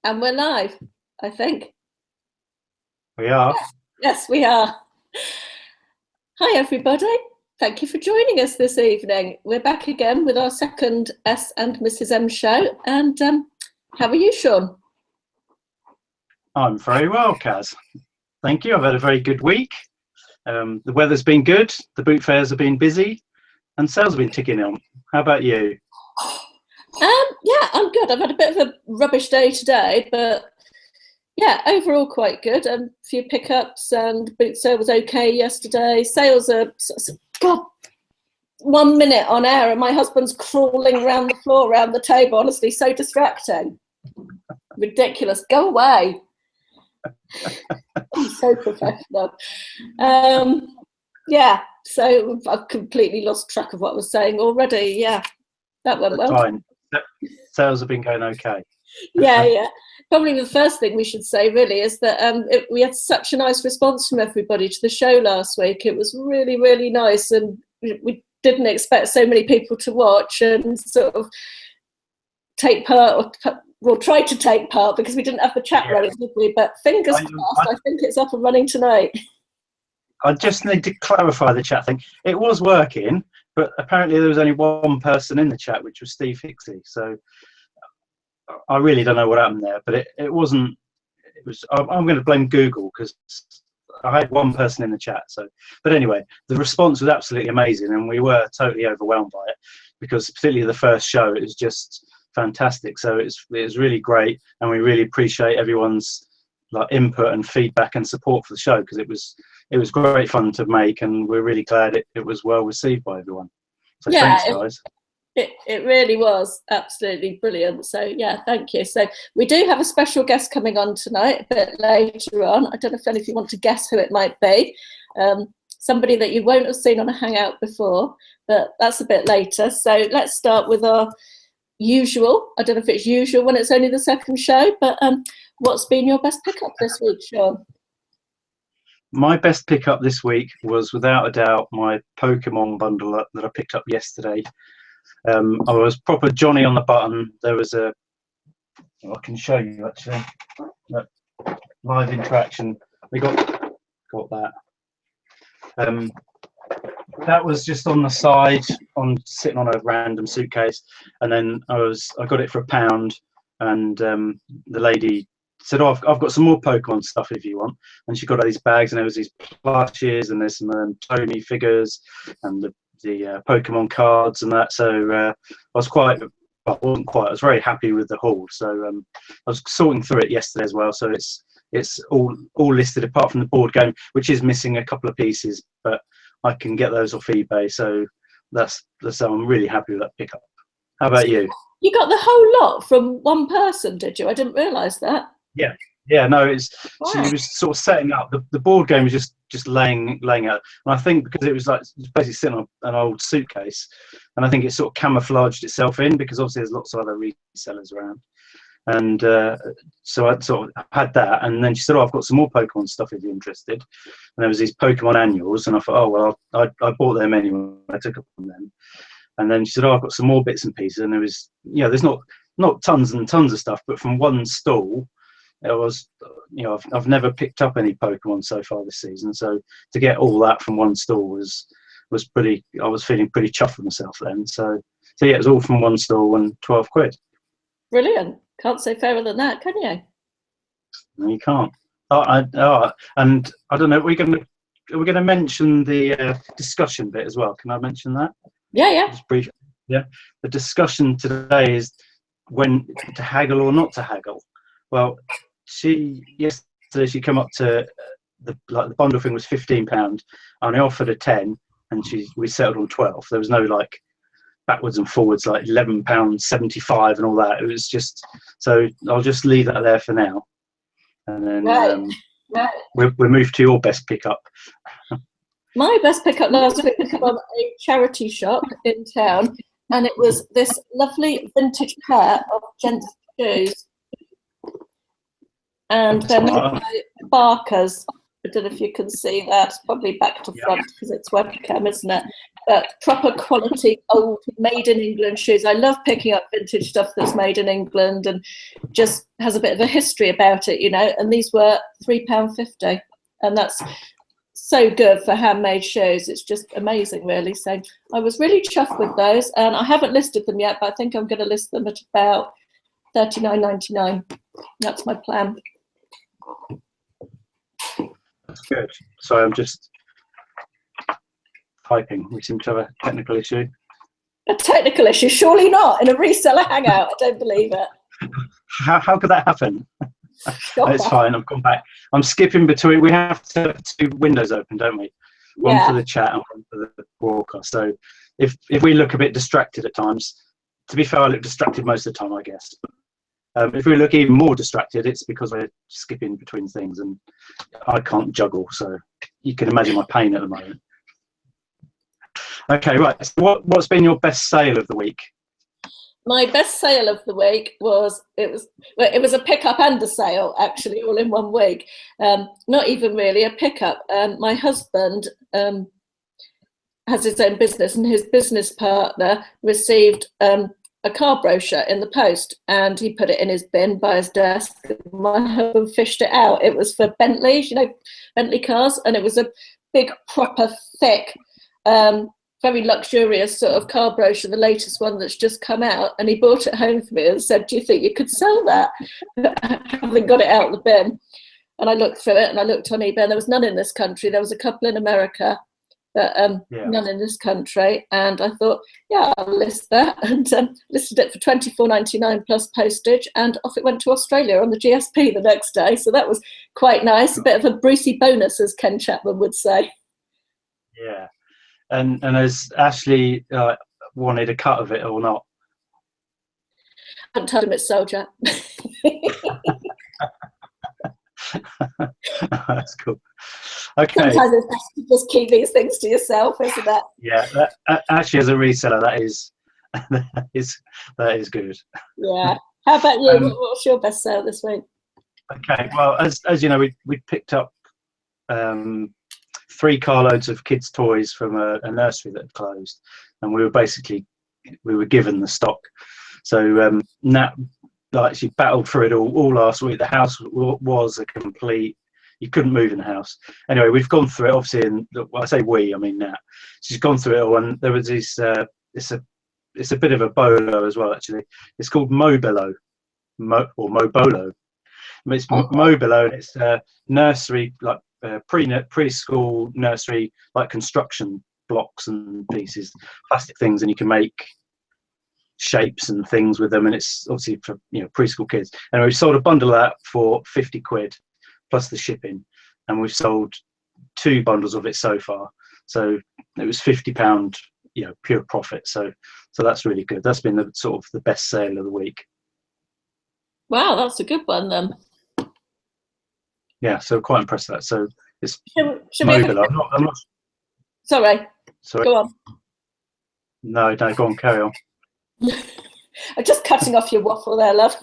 And we're live, I think. We are. Yes, we are. Hi, everybody. Thank you for joining us this evening. We're back again with our second S and Mrs. M show. And how are you, Sean? I'm very well, Kaz. Thank you. I've had a very good week. The weather's been good. The boot fairs have been busy, and sales have been ticking on. How about you? Yeah, I'm good. I've had a bit of a rubbish day today, but yeah, overall quite good. A few pickups, and boot sale was okay yesterday. Sales are, God, 1 minute on air, and my husband's crawling around the floor, around the table. Honestly, so distracting. Ridiculous. Go away. I'm so professional. Yeah, so I've completely lost track of what I was saying already. Yeah, that went well. Fine. Sales have been going okay. Yeah. Probably the first thing we should say really is that we had such a nice response from everybody to the show last week. It was really, really nice, and we didn't expect so many people to watch and sort of take part, or try to take part, because we didn't have the chat running, did we? But fingers crossed, I think it's up and running tonight. I just need to clarify the chat thing. It was working, but apparently there was only one person in the chat, which was Steve Hixie. So I really don't know what happened there, but it wasn't. It was. I'm going to blame Google, because I had one person in the chat. So, but anyway, the response was absolutely amazing, and we were totally overwhelmed by it, because particularly the first show, it was just fantastic. So it was really great, and we really appreciate everyone's input and feedback and support for the show, because it was great fun to make, and we're really glad it was well received by everyone. So yeah, thanks, guys. It really was absolutely brilliant. So yeah, thank you. So we do have a special guest coming on tonight a bit later on. I don't know if any of you want to guess who it might be. Somebody that you won't have seen on a hangout before, but that's a bit later. So let's start with our usual. I don't know if it's usual when it's only the second show, but what's been your best pickup this week, Sean? My best pickup this week was without a doubt my Pokemon bundle that I picked up yesterday. I was proper Johnny on the button. There was I can show you actually, live interaction. We got that. That was just on the side, sitting on a random suitcase, and then I got it for £1, and the lady said, "Oh, I've got some more Pokemon stuff if you want." And she got all these bags, and there was these plushes, and there's some Tony figures, and the Pokemon cards and that. So I was very happy with the haul. So I was sorting through it yesterday as well. So it's all listed apart from the board game, which is missing a couple of pieces, but I can get those off eBay. So so I'm really happy with that pickup. How about you? You got the whole lot from one person, did you? I didn't realise that. Yeah, no, she was sort of setting up. The board game was just laying out, and I think because it was basically sitting on an old suitcase, and I think it sort of camouflaged itself in, because obviously there's lots of other resellers around, and so I sort of had that, and then she said, "Oh, I've got some more Pokemon stuff if you're interested," and there was these Pokemon annuals, and I thought, "Oh well, I bought them anyway. I took up from them," and then she said, "Oh, I've got some more bits and pieces," and there was, there's not tons and tons of stuff, but from one stall. It was, I've never picked up any Pokemon so far this season, so to get all that from one stall was pretty. I was feeling pretty chuffed with myself then. So yeah, it was all from one stall and £12. Brilliant! Can't say fairer than that, can you? No, you can't. And I don't know. We're gonna mention the discussion bit as well. Can I mention that? Yeah. Just briefly. Yeah. The discussion today is when to haggle or not to haggle. Well, yesterday she came up to the bundle thing was £15, and I offered her 10, and we settled on 12. There was no backwards and forwards £11.75 and all that. It was just, so I'll just leave that there for now, and then we'll move to your best pickup. My best pickup last week was from a charity shop in town, and it was this lovely vintage pair of gents' shoes. And they're made by Barker's, I don't know if you can see that. It's probably back to front because it's webcam, isn't it? But proper quality, old, made in England shoes. I love picking up vintage stuff that's made in England and just has a bit of a history about it, you know. And these were £3.50, and that's so good for handmade shoes. It's just amazing, really. So I was really chuffed with those, and I haven't listed them yet, but I think I'm going to list them at about £39.99. That's my plan. That's good. So I'm just typing. We seem to have a technical issue. A technical issue? Surely not. In a reseller hangout. I don't believe it. How could that happen? It's fine. I've gone back. I'm skipping between. We have to have two windows open, don't we? One for the chat and one for the broadcast. So if we look a bit distracted at times, to be fair, I look distracted most of the time, I guess. If we look even more distracted, it's because we're skipping between things, and I can't juggle. So you can imagine my pain at the moment. Okay, right. So what's been your best sale of the week? My best sale of the week was it was a pickup and a sale, actually, all in one week. Not even really a pickup. My husband has his own business, and his business partner received a car brochure in the post, and he put it in his bin by his desk. My husband fished it out. It was for Bentleys, you know, Bentley cars, and it was a big, proper, thick, very luxurious sort of car brochure, the latest one that's just come out. And he brought it home for me and said, "Do you think you could sell that?" Having got it out of the bin. And I looked through it, and I looked on eBay, and there was none in this country. There was a couple in America, but none in this country. And I thought, yeah, I'll list that, and listed it for £24.99 plus postage, and off it went to Australia on the GSP the next day. So that was quite nice, a bit of a Brucey bonus, as Ken Chapman would say. Yeah, and has Ashley wanted a cut of it or not? I haven't told him it's sold yet. That's cool. Okay. Sometimes it's best to just keep these things to yourself, isn't it? Yeah, actually, as a reseller, that is good. Yeah. How about you? What's your best sale this week? Okay. Well, as you know, we picked up 3 carloads of kids' toys from a nursery that had closed, and we were given the stock. So Nat actually battled through it all last week. The house was a complete. You couldn't move in the house. Anyway, we've gone through it, obviously, and I say we, I mean Nat. She's gone through it all, and there was this. It's a bit of a bolo as well, actually. It's called Mobilo, or Mobolo. It's Mobilo, and it's nursery, like preschool nursery, like construction blocks and pieces, plastic things, and you can make shapes and things with them, and it's obviously for preschool kids. And we sold a bundle of that for £50 plus the shipping, and we've sold 2 bundles of it so far. So it was £50, pure profit. So that's really good. That's been the sort of the best sale of the week. Wow, that's a good one then. Yeah, so quite impressed with that. So it's mobile. I'm not. Sorry. Go on. No, go on, carry on. I'm just cutting off your waffle there, love.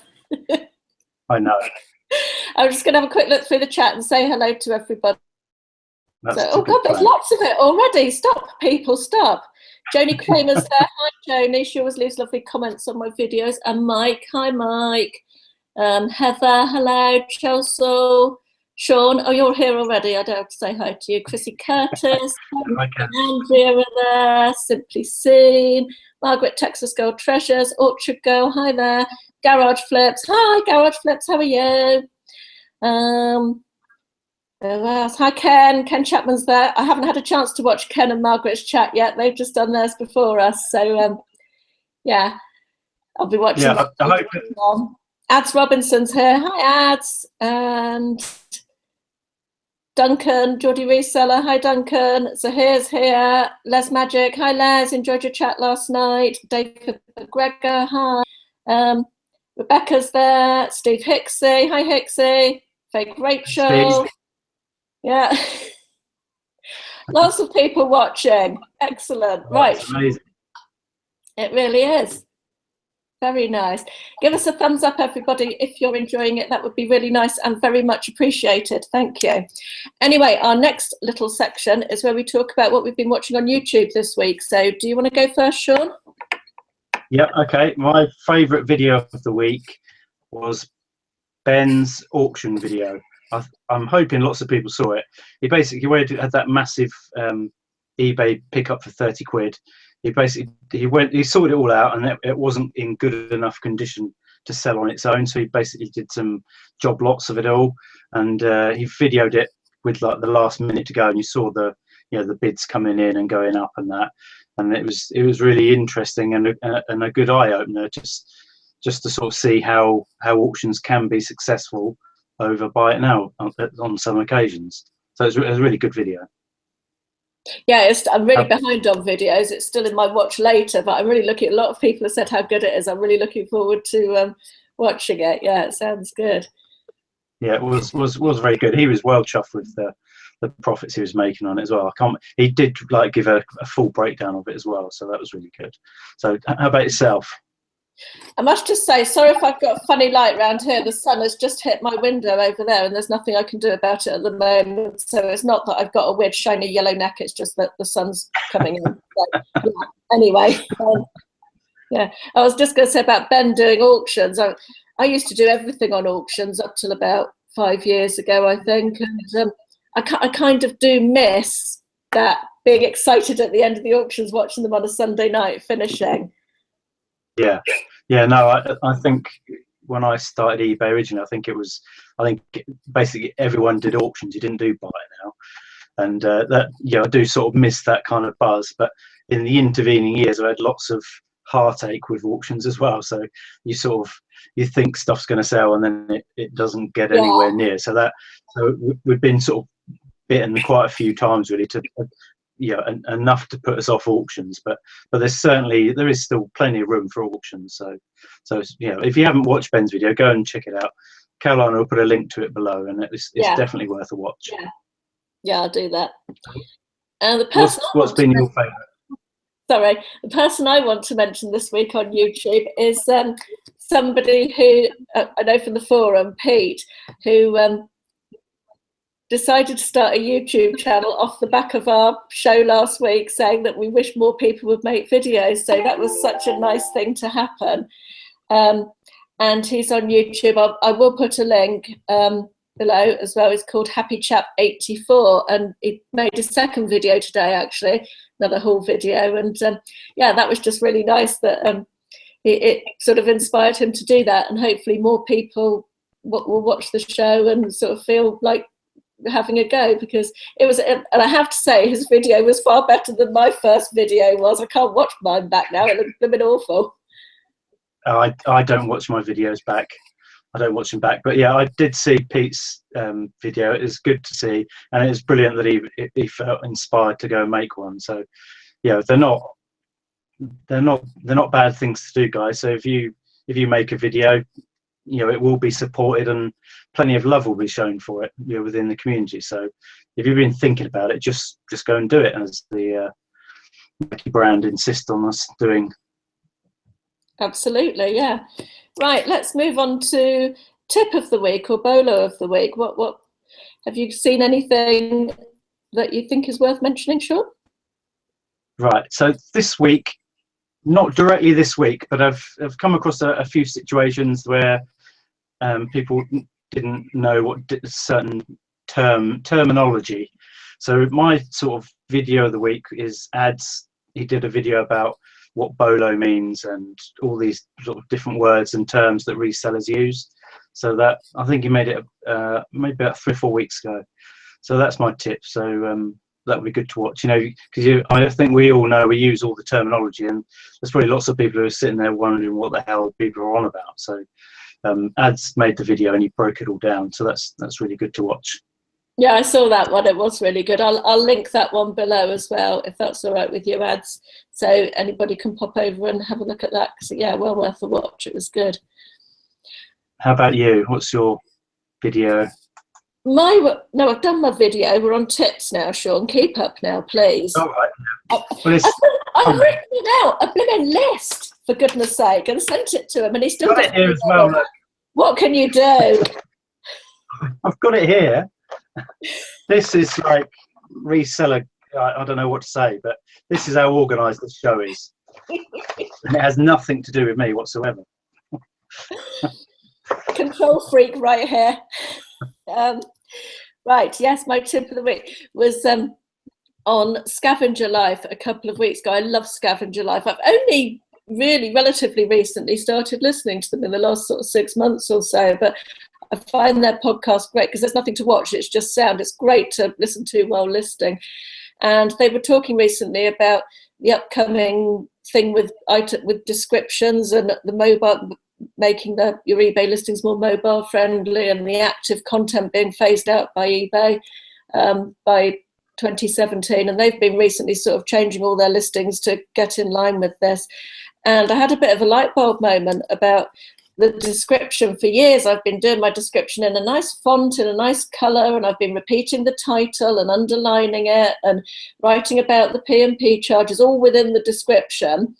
I know. I'm just going to have a quick look through the chat and say hello to everybody. Oh God, there's lots of it already. Stop, people, stop. Joni Kramer's there. Hi, Joni. She always leaves lovely comments on my videos. And Mike. Hi, Mike. Heather. Hello. Chelsea. Sean. Oh, you're here already. I don't have to say hi to you. Chrissy Curtis. Andrea are there. Simply Seen. Margaret, Texas Girl Treasures. Orchard Girl. Hi there. Garage Flips. Hi, Garage Flips. How are you? Who else? Hi, Ken. Ken Chapman's there. I haven't had a chance to watch Ken and Margaret's chat yet. They've just done theirs before us. So, yeah, I'll be watching. Yeah, I hope Ads Robinson's here. Hi, Ads. And Duncan, Geordie Reseller. Hi, Duncan. Zahir's here. Les Magic. Hi, Les. Enjoyed your chat last night. David McGregor. Hi. Rebecca's there. Steve Hicksey. Hi, Hicksey. Fake Rachel. Steve. Yeah. Lots of people watching. Excellent. Right. That's amazing. It really is. Very nice. Give us a thumbs up, everybody, if you're enjoying it. That would be really nice and very much appreciated. Thank you. Anyway, our next little section is where we talk about what we've been watching on YouTube this week. So do you want to go first, Sean? Yeah, okay. My favourite video of the week was Ben's auction video. I'm hoping lots of people saw it. He basically had that massive eBay pickup for 30 quid. He sorted it all out, and it wasn't in good enough condition to sell on its own. So he basically did some job lots of it all, and he videoed it with like the last minute to go, and you saw the bids coming in and going up and that, and it was really interesting and a good eye opener just to sort of see how auctions can be successful over buy it now on some occasions. So it's a really good video. Yeah, I'm really behind on videos. It's still in my watch later, but I'm really looking. A lot of people have said how good it is. I'm really looking forward to watching it. Yeah, it sounds good. Yeah, it was very good. He was well chuffed with the profits he was making on it as well. He did like give a full breakdown of it as well, so that was really good. So how about yourself? I must just say, sorry if I've got a funny light around here. The sun has just hit my window over there, and there's nothing I can do about it at the moment. So it's not that I've got a weird shiny yellow neck, it's just that the sun's coming in. So, yeah. Anyway, yeah, I was just going to say about Ben doing auctions. I used to do everything on auctions up till about 5 years ago, I think. And I kind of do miss that being excited at the end of the auctions, watching them on a Sunday night finishing. Yeah, no, I think when I started eBay originally, I think basically everyone did auctions. You didn't do buy it now, and that I do sort of miss that kind of buzz. But in the intervening years, I had lots of heartache with auctions as well. So you think stuff's going to sell, and then it doesn't get anywhere near. So we've been sort of bitten quite a few times really to. Enough to put us off auctions, but there is still plenty of room for auctions. So if you haven't watched Ben's video, go and check it out. Caroline will put a link to it below, and it's definitely worth a watch. Yeah, I'll do that. And the person what's been your favourite? Sorry, the person I want to mention this week on YouTube is somebody who I know from the forum, Pete, who decided to start a YouTube channel off the back of our show last week, saying that we wish more people would make videos. So that was such a nice thing to happen. And he's on YouTube. I will put a link below as well. It's called Happy Chap 84, and he made a second video today, actually, another haul video. And that was just really nice that it sort of inspired him to do that, and hopefully more people will watch the show and sort of feel like having a go, because it was, and I have to say his video was far better than my first video was. I can't watch mine back now, it looked a bit awful. I don't watch my videos back. I don't watch them back, but yeah, I did see Pete's video. It was good to see, and it was brilliant that he felt inspired to go and make one. So yeah, they're not bad things to do, guys. So if you make a video, it will be supported, and plenty of love will be shown for it, within the community. So if you've been thinking about it, just go and do it, as the Nike brand insists on us doing. Absolutely, yeah. Right, let's move on to tip of the week or bolo of the week. What have you seen anything that you think is worth mentioning, Sean? Right, so this week, not directly this week, but I've come across a few situations where people didn't know what certain terminology. So my sort of video of the week is Ads. He did a video about what bolo means and all these sort of different words and terms that resellers use. So that, I think he made it maybe about 3 or 4 weeks ago. So that's my tip. So that would be good to watch, because I think we all know, we use all the terminology, and there's probably lots of people who are sitting there wondering what the hell people are on about. So Ads made the video and he broke it all down. So that's really good to watch. Yeah, I saw that one. It was really good. I'll link that one below as well, if that's all right with you, Ads. So anybody can pop over and have a look at that. So yeah, well worth a watch. It was good. How about you? What's your video? No, I've done my video. We're on tips now, Sean. Keep up now, please. All right. I've written it out, a blooming list for goodness sake, and sent it to him, and he still Got it doesn't here as well. Look. What can you do? I've got it here. This is like reseller. I don't know what to say, but this is how organised this show is. And it has nothing to do with me whatsoever. Control freak right here. Right, yes, my tip of the week was on Scavenger Life a couple of weeks ago. I love Scavenger Life. I've only really relatively recently started listening to them in the last sort of 6 months or so, but I find their podcast great because there's nothing to watch, it's just sound. It's great to listen to while listening. And they were talking recently about the upcoming thing with descriptions and the mobile, making your eBay listings more mobile friendly, and the active content being phased out by eBay by 2017. And they've been recently sort of changing all their listings to get in line with this. And I had a bit of a light bulb moment about the description. For years I've been doing my description in a nice font, in a nice colour, and I've been repeating the title and underlining it and writing about the P&P charges all within the description,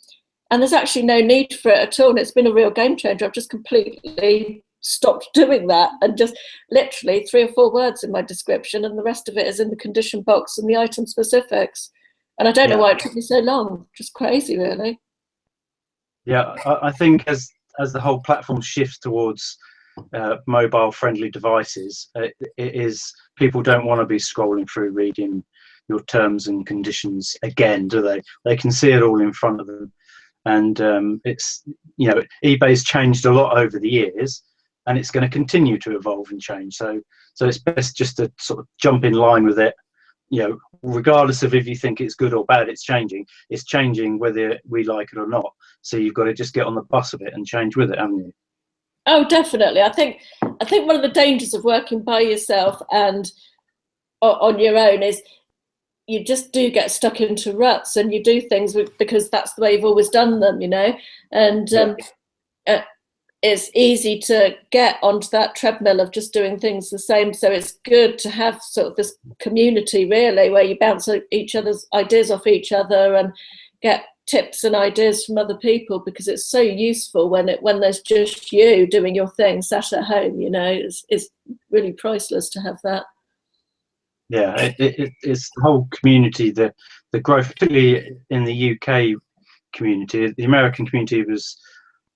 and there's actually no need for it at all. And it's been a real game changer. I've just completely stopped doing that and just literally 3 or 4 words in my description, and the rest of it is in the condition box and the item specifics. And I don't know why it took me so long. Just crazy, really. Yeah, I think as the whole platform shifts towards mobile friendly devices, it is, people don't want to be scrolling through reading your terms and conditions again, do they? They can see it all in front of them. And it's, you know, eBay's changed a lot over the years, and it's going to continue to evolve and change. So it's best just to sort of jump in line with it, you know, regardless of if you think it's good or bad. It's changing. It's changing whether we like it or not. So you've got to just get on the bus of it and change with it, haven't you? Oh, definitely. I think one of the dangers of working by yourself and on your own is you just do get stuck into ruts, and you do things because that's the way you've always done them, you know. And it's easy to get onto that treadmill of just doing things the same. So it's good to have sort of this community, really, where you bounce each other's ideas off each other and get tips and ideas from other people, because it's so useful when there's just you doing your thing sat at home, you know. It's really priceless to have that. Yeah, it's the whole community, the growth, particularly in the UK community. The American community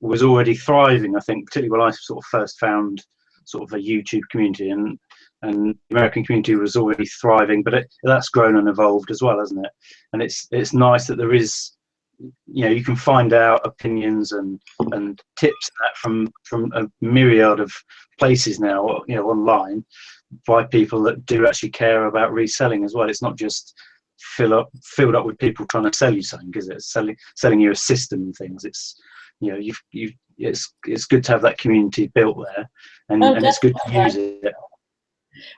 was already thriving, I think, particularly when I sort of first found sort of a YouTube community, and the American community was already thriving, but that's grown and evolved as well, hasn't it? And it's nice that there is, you know, you can find out opinions and tips from a myriad of places now, you know, online, by people that do actually care about reselling as well. It's not just filled up with people trying to sell you something, is it? Selling you a system and things. It's, you know, it's good to have that community built there, and it's good to use it.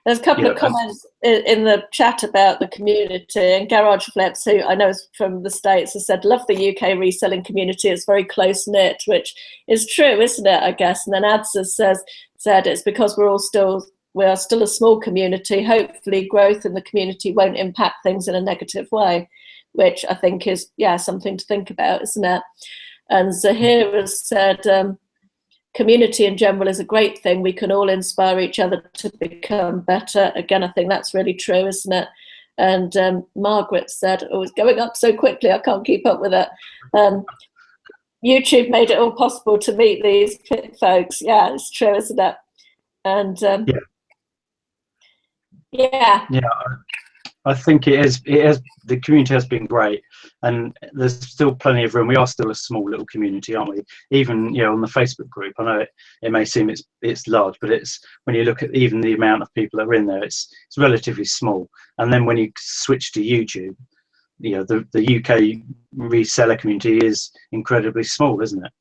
There's a couple of comments in the chat about the community, and Garage Flips, who I know is from the States, has said, love the UK reselling community, it's very close knit, which is true, isn't it, I guess. And then Adsa said it's because we are still a small community. Hopefully growth in the community won't impact things in a negative way, which I think is, something to think about, isn't it? And Zahir has said, community in general is a great thing. We can all inspire each other to become better. Again, I think that's really true, isn't it? And Margaret said, oh, it's going up so quickly, I can't keep up with it. YouTube made it all possible to meet these folks. Yeah, it's true, isn't it? And I think it is. The community has been great, and there's still plenty of room. We are still a small little community, aren't we? Even, you know, on the Facebook group, I know it may seem it's large, but it's, when you look at even the amount of people that are in there, it's relatively small. And then when you switch to YouTube, you know, the UK reseller community is incredibly small, isn't it?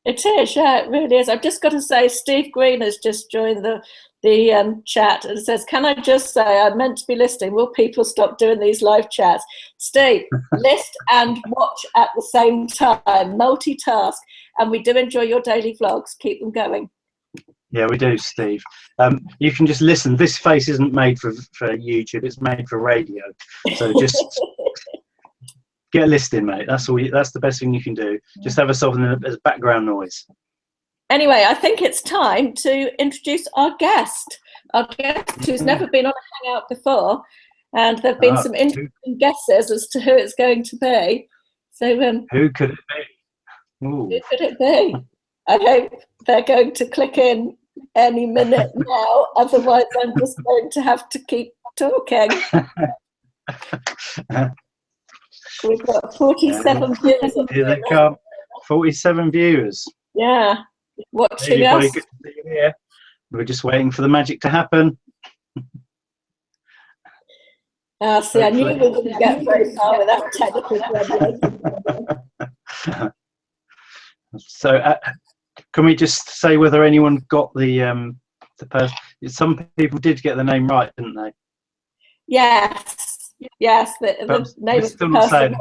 It is, yeah, it really is. I've just got to say, Steve Green has just joined the chat and says, can I just say, I'm meant to be listening. Will people stop doing these live chats? Steve, list and watch at the same time, multitask. And we do enjoy your daily vlogs. Keep them going. Yeah, we do, Steve. You can just listen. This face isn't made for YouTube. It's made for radio. So just get a listing, mate. That's all. That's the best thing you can do. Just have us on as background noise. Anyway, I think it's time to introduce our guest. Our guest who's never been on a Hangout before, and there've been some interesting guesses as to who it's going to be. So, who could it be? Ooh. Who could it be? I hope they're going to click in any minute now. Otherwise, I'm just going to have to keep talking. We've got 47 viewers. Here they come. 47 viewers. Yeah. Watching us. us. Good to see you here. We're just waiting for the magic to happen. See, I knew we wouldn't get very far without technical problems. So, can we just say whether anyone got the person? Some people did get the name right, didn't they? Yes. Yes. The name of the person.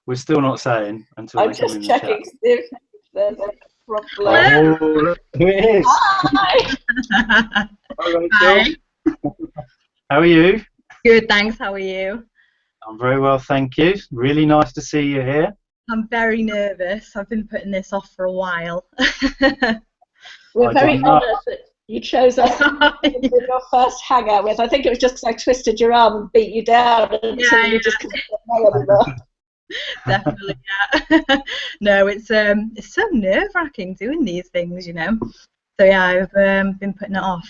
We're still not saying until I'm they come just in checking the chat. if there's a problem. Oh, look who it is. Hi. Hi. How are you? Good, thanks. How are you? I'm very well, thank you. Really nice to see you here. I'm very nervous. I've been putting this off for a while. We're very honoured that you chose us to be your first hangout with. I think it was just because I twisted your arm and beat you down until you just couldn't get no anymore. Definitely, yeah. No, it's so nerve-wracking doing these things, you know. So yeah, I've been putting it off.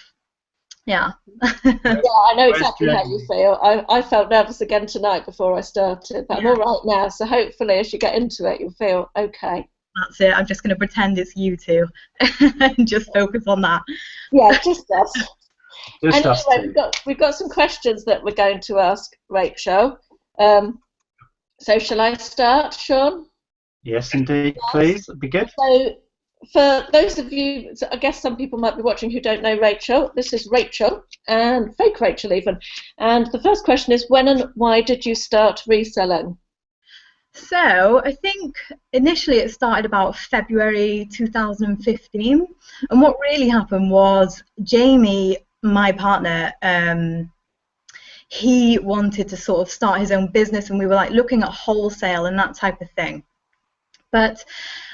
Yeah. Yeah, I know exactly how you feel. I felt nervous again tonight before I started, but I'm all right now. So hopefully, as you get into it, you'll feel okay. That's it. I'm just going to pretend it's you two and just focus on that. Yeah, just us. Just us anyway, we've got some questions that we're going to ask Rachel. So shall I start, Sean? Yes, indeed, please. That'd be good. So for those of you, I guess some people might be watching who don't know Rachel, this is Rachel, and fake Rachel even. And the first question is, when and why did you start reselling? So I think initially it started about February 2015. And what really happened was Jamie, my partner, he wanted to sort of start his own business, and we were like looking at wholesale and that type of thing. But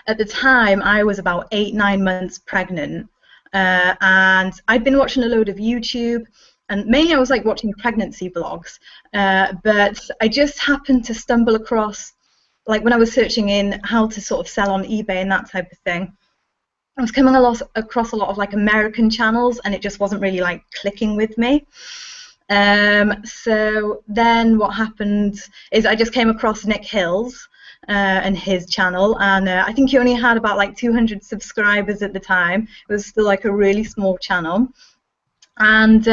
at the time, I was about 8-9 months pregnant, and I'd been watching a load of YouTube, and mainly I was like watching pregnancy vlogs. But I just happened to stumble across, like when I was searching in how to sort of sell on eBay and that type of thing, I was coming across a lot of like American channels, and it just wasn't really like clicking with me. So then what happened is I just came across Nick Hill's and his channel, and I think he only had about like 200 subscribers at the time. It was still like a really small channel, and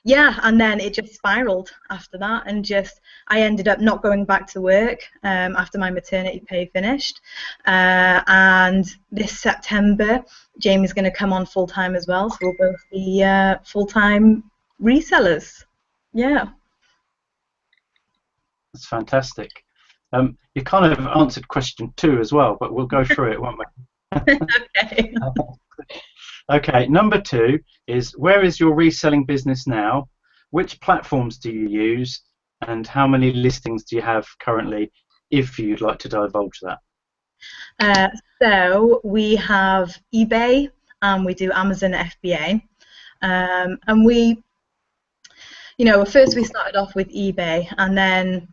yeah, and then it just spiraled after that, and just I ended up not going back to work after my maternity pay finished, and this September Jamie's going to come on full-time as well, so we'll both be full-time resellers. Yeah. That's fantastic. You kind of answered question 2 as well, but we'll go through it, won't we? Okay. Okay, number 2 is, where is your reselling business now? Which platforms do you use? And how many listings do you have currently, if you'd like to divulge that? So we have eBay, and we do Amazon FBA. And we, you know, first we started off with eBay, and then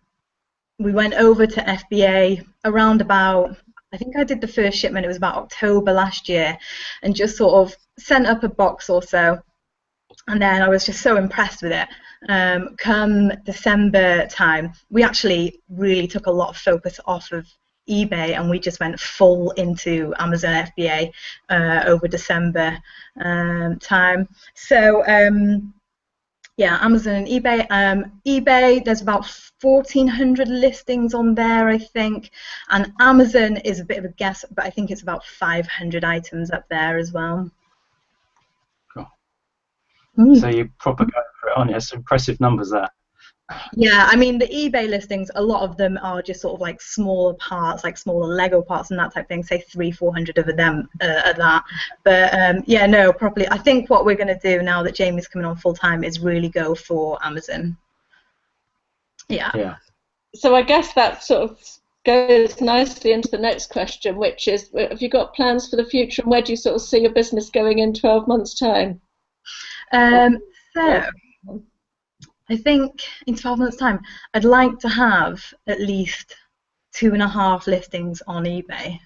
we went over to FBA around about, I think I did the first shipment, it was about October last year, and just sort of sent up a box or so, and then I was just so impressed with it. Come December time, we actually really took a lot of focus off of eBay, and we just went full into Amazon FBA over December time. So yeah, Amazon and eBay. eBay, there's about 1,400 listings on there, I think, and Amazon is a bit of a guess, but I think it's about 500 items up there as well. Cool. So you proper go for it, aren't you? It's impressive numbers, that. Yeah, I mean, the eBay listings, a lot of them are just sort of like smaller parts, like smaller Lego parts and that type of thing, say 300-400 of them are that. But yeah, no, probably, I think what we're going to do now that Jamie's coming on full-time is really go for Amazon. Yeah. Yeah. So I guess that sort of goes nicely into the next question, which is, have you got plans for the future, and where do you sort of see your business going in 12 months' time? So I think in 12 months' time, I'd like to have at least 2.5 listings on eBay.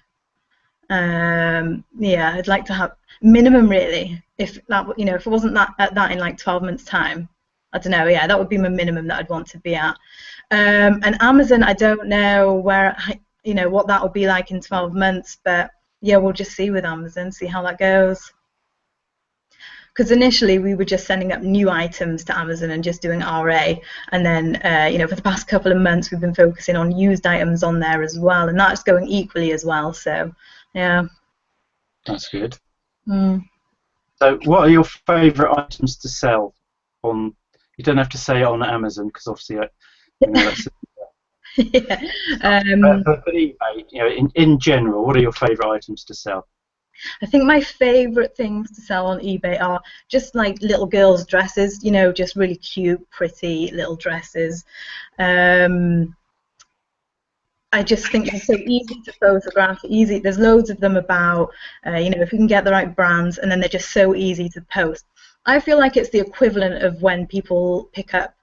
Yeah, I'd like to have minimum, really. If that, if it wasn't that in like 12 months' time, I don't know. Yeah, that would be my minimum that I'd want to be at. And Amazon, I don't know where, what that will be like in 12 months, but yeah, we'll just see with Amazon, see how that goes. Because initially we were just sending up new items to Amazon and just doing RA, and then for the past couple of months we've been focusing on used items on there as well, and that's going equally as well. So yeah, that's good. Mm. So what are your favourite items to sell on? You don't have to say it on Amazon, because obviously that's yeah. But eBay, in general, what are your favourite items to sell? I think my favourite things to sell on eBay are just like little girls' dresses, just really cute, pretty little dresses. I just think they're so easy to photograph, easy. There's loads of them about, if you can get the right brands, and then they're just so easy to post. I feel like it's the equivalent of when people pick up,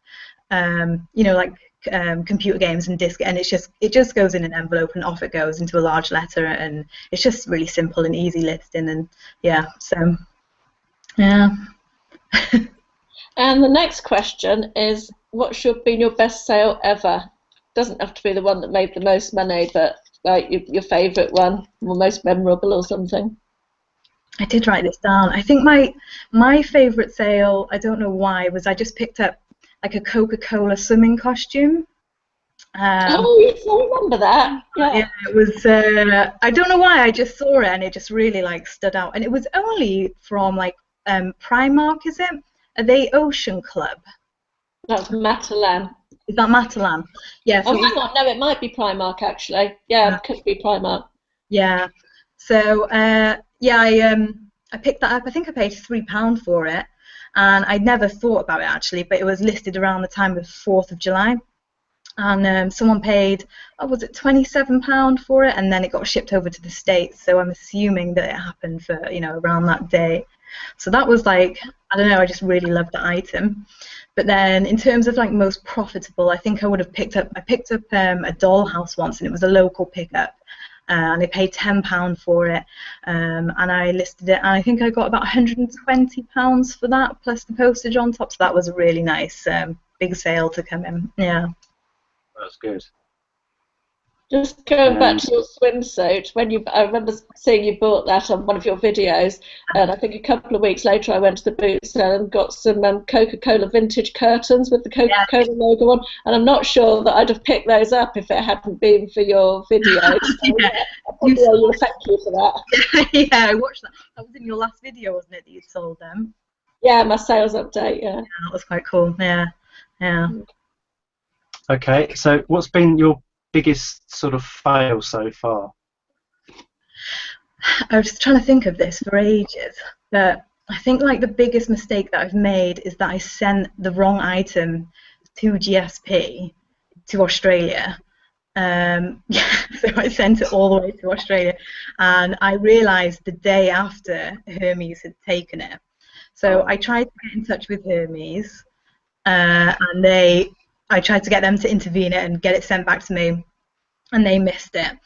computer games and disc, and it just goes in an envelope and off it goes into a large letter, and it's just really simple and easy listing, and yeah, so yeah. And the next question is, what's been your best sale ever? Doesn't have to be the one that made the most money, but like your favourite one, or most memorable or something. I did write this down. I think my favourite sale, I don't know why, was I just picked up like a Coca-Cola swimming costume. Oh, yes, I remember that. Yeah, it was. I don't know why, I just saw it and it just really like stood out. And it was only from like Primark, is it? Are they Ocean Club? That's Matalan. Is that Matalan? Yeah. So hang on, no, it might be Primark actually. Yeah, it could be Primark. Yeah. So I picked that up. I think I paid £3 for it, and I'd never thought about it actually, but it was listed around the time of 4th of July, and someone paid, was it £27 for it, and then it got shipped over to the States. So I'm assuming that it happened for around that day. So that was like, I don't know, I just really loved the item. But then in terms of like most profitable, I think I picked up a dollhouse once, and it was a local pickup. And I paid £10 for it, and I listed it, and I think I got about £120 for that, plus the postage on top. So that was a really nice big sale to come in. Yeah. That's good. Just going back to your swimsuit, I remember seeing you bought that on one of your videos, and I think a couple of weeks later I went to the boot sale and got some Coca-Cola vintage curtains with the Coca-Cola logo on, and I'm not sure that I'd have picked those up if it hadn't been for your video. So, thank you for that. Yeah, I watched that. That was in your last video, wasn't it, that you sold them? Yeah, my sales update, yeah. That was quite cool, yeah. Okay, so what's been your biggest sort of fail so far? I was trying to think of this for ages, but I think like the biggest mistake that I've made is that I sent the wrong item to GSP to Australia. So I sent it all the way to Australia, and I realised the day after Hermes had taken it. So I tried to get in touch with Hermes, and I tried to get them to intervene it and get it sent back to me, and they missed it.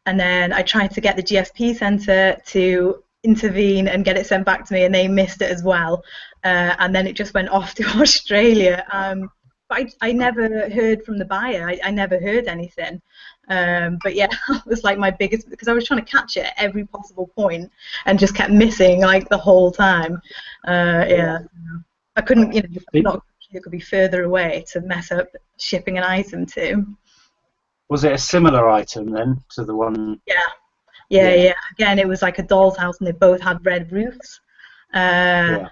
And then I tried to get the GSP centre to intervene and get it sent back to me, and they missed it as well. And then it just went off to Australia. But I never heard from the buyer. I never heard anything. But yeah, it was like my biggest, because I was trying to catch it at every possible point and just kept missing like the whole time. Yeah, I couldn't, not it could be further away to mess up shipping an item to. Was it a similar item then to the one? Yeah. Again, it was like a doll's house, and they both had red roofs. And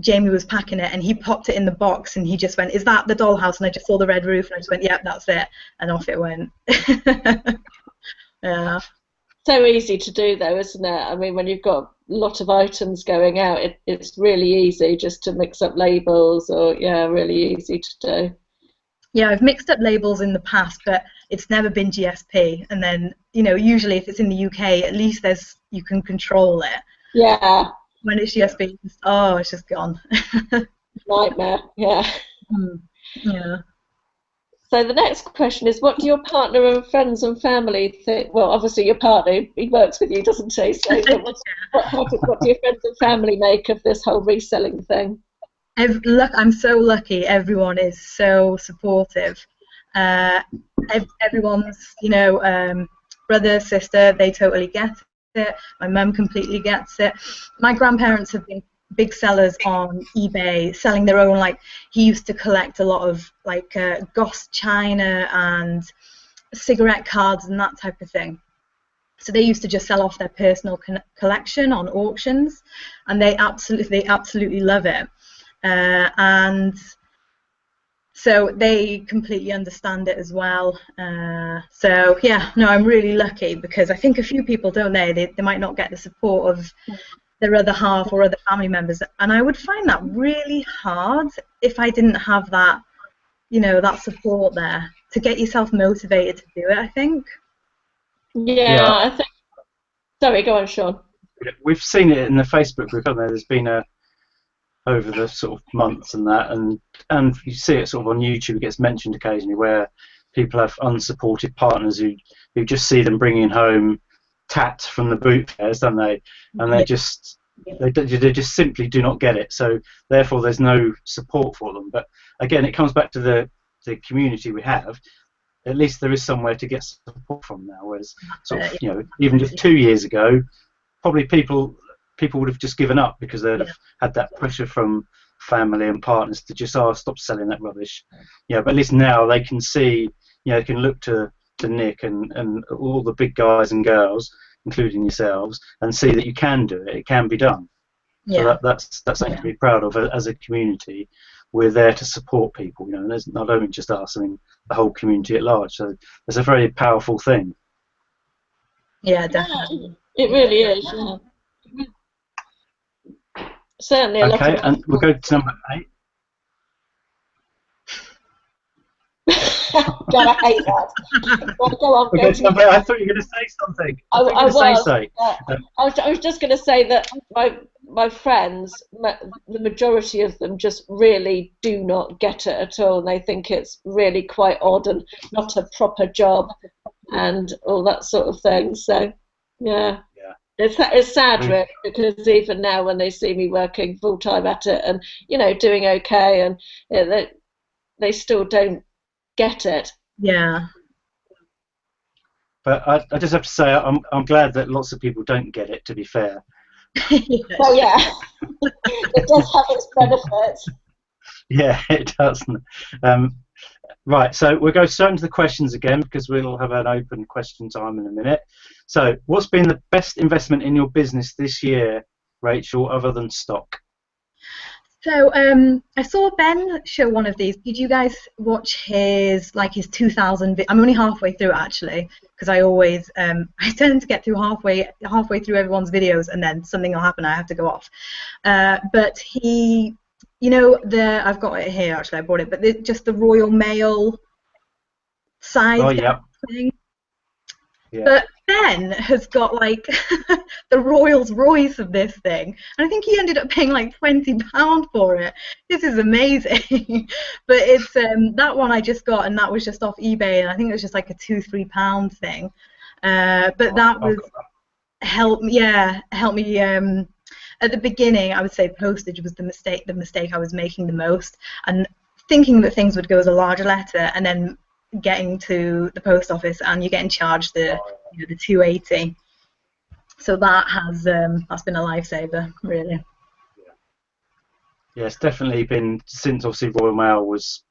Jamie was packing it, and he popped it in the box, and he just went, "Is that the dollhouse?" And I just saw the red roof, and I just went, "Yep, that's it," and off it went. Yeah. So easy to do, though, isn't it? I mean, when you've got a lot of items going out, it's really easy just to mix up labels, or really easy to do. Yeah, I've mixed up labels in the past, but it's never been GSP. And then, you know, usually if it's in the UK, at least you can control it. Yeah. When it's GSP, it's just gone. Nightmare. Yeah. Yeah. So the next question is, what do your partner and friends and family think? Well, obviously your partner, he works with you, doesn't he? So what do your friends and family make of this whole reselling thing? Look, I'm so lucky. Everyone is so supportive. Everyone's, you know, brother, sister, they totally get it. My mum completely gets it. My grandparents have been big sellers on eBay, selling their own, like, he used to collect a lot of, like, Goss china and cigarette cards and that type of thing. So they used to just sell off their personal collection on auctions, and they absolutely love it. And so they completely understand it as well. So yeah, no, I'm really lucky, because I think a few people, don't they might not get the support of their other half or other family members, and I would find that really hard if I didn't have that, you know, that support there to get yourself motivated to do it, I think. Yeah, I think. Sorry, go on, Sean. We've seen it in the Facebook group, haven't there? There's been over the sort of months and that, and you see it sort of on YouTube. It gets mentioned occasionally where people have unsupported partners who just see them bringing home tat from the boot fairs, don't they? And they just simply do not get it. So therefore, there's no support for them. But again, it comes back to the community we have. At least there is somewhere to get support from now. Whereas sort of, you know, even just 2 years ago, probably people would have just given up, because they'd have had that pressure from family and partners to just stop selling that rubbish. Yeah, but at least now they can see, you know, they can look to Nick and all the big guys and girls, including yourselves, and see that you can do it. It can be done. So that's something to be proud of. As a community, we're there to support people. You know, and there's not only just us. I mean, the whole community at large. So it's a very powerful thing. Yeah, definitely. It really is. Yeah. Certainly a lot of. Okay, and we'll go to number 8. God, I hate that. Well, go on, we'll go to number 8. I thought you were going to say something. I was just going to say that my friends, the majority of them, just really do not get it at all, and they think it's really quite odd and not a proper job and all that sort of thing. So yeah. It's sad, really, because even now when they see me working full time at it and, you know, doing okay, and they still don't get it. Yeah. But I just have to say I'm glad that lots of people don't get it, to be fair. Oh yeah, it does have its benefits. Yeah, it does. Right, so we'll go straight into the questions again, because we'll have an open question time in a minute. So, what's been the best investment in your business this year, Rachel, other than stock? So I saw Ben show one of these. Did you guys watch his 2000? I'm only halfway through, actually, because I always I tend to get through halfway through everyone's videos, and then something will happen. I have to go off. But he, you know, I've got it here, actually. I bought it, but just the Royal Mail side thing. Yeah. But Ben has got like the Rolls Royce of this thing, and I think he ended up paying like £20 for it. This is amazing. But it's that one I just got, and that was just off eBay, and I think it was just like a £2-3 thing. But that was helped me. At the beginning, I would say postage was the mistake I was making the most, and thinking that things would go as a larger letter, and then getting to the post office and you're getting charged the $2.80. So that's been a lifesaver, really. Yeah, it's definitely been, since obviously Royal Mail was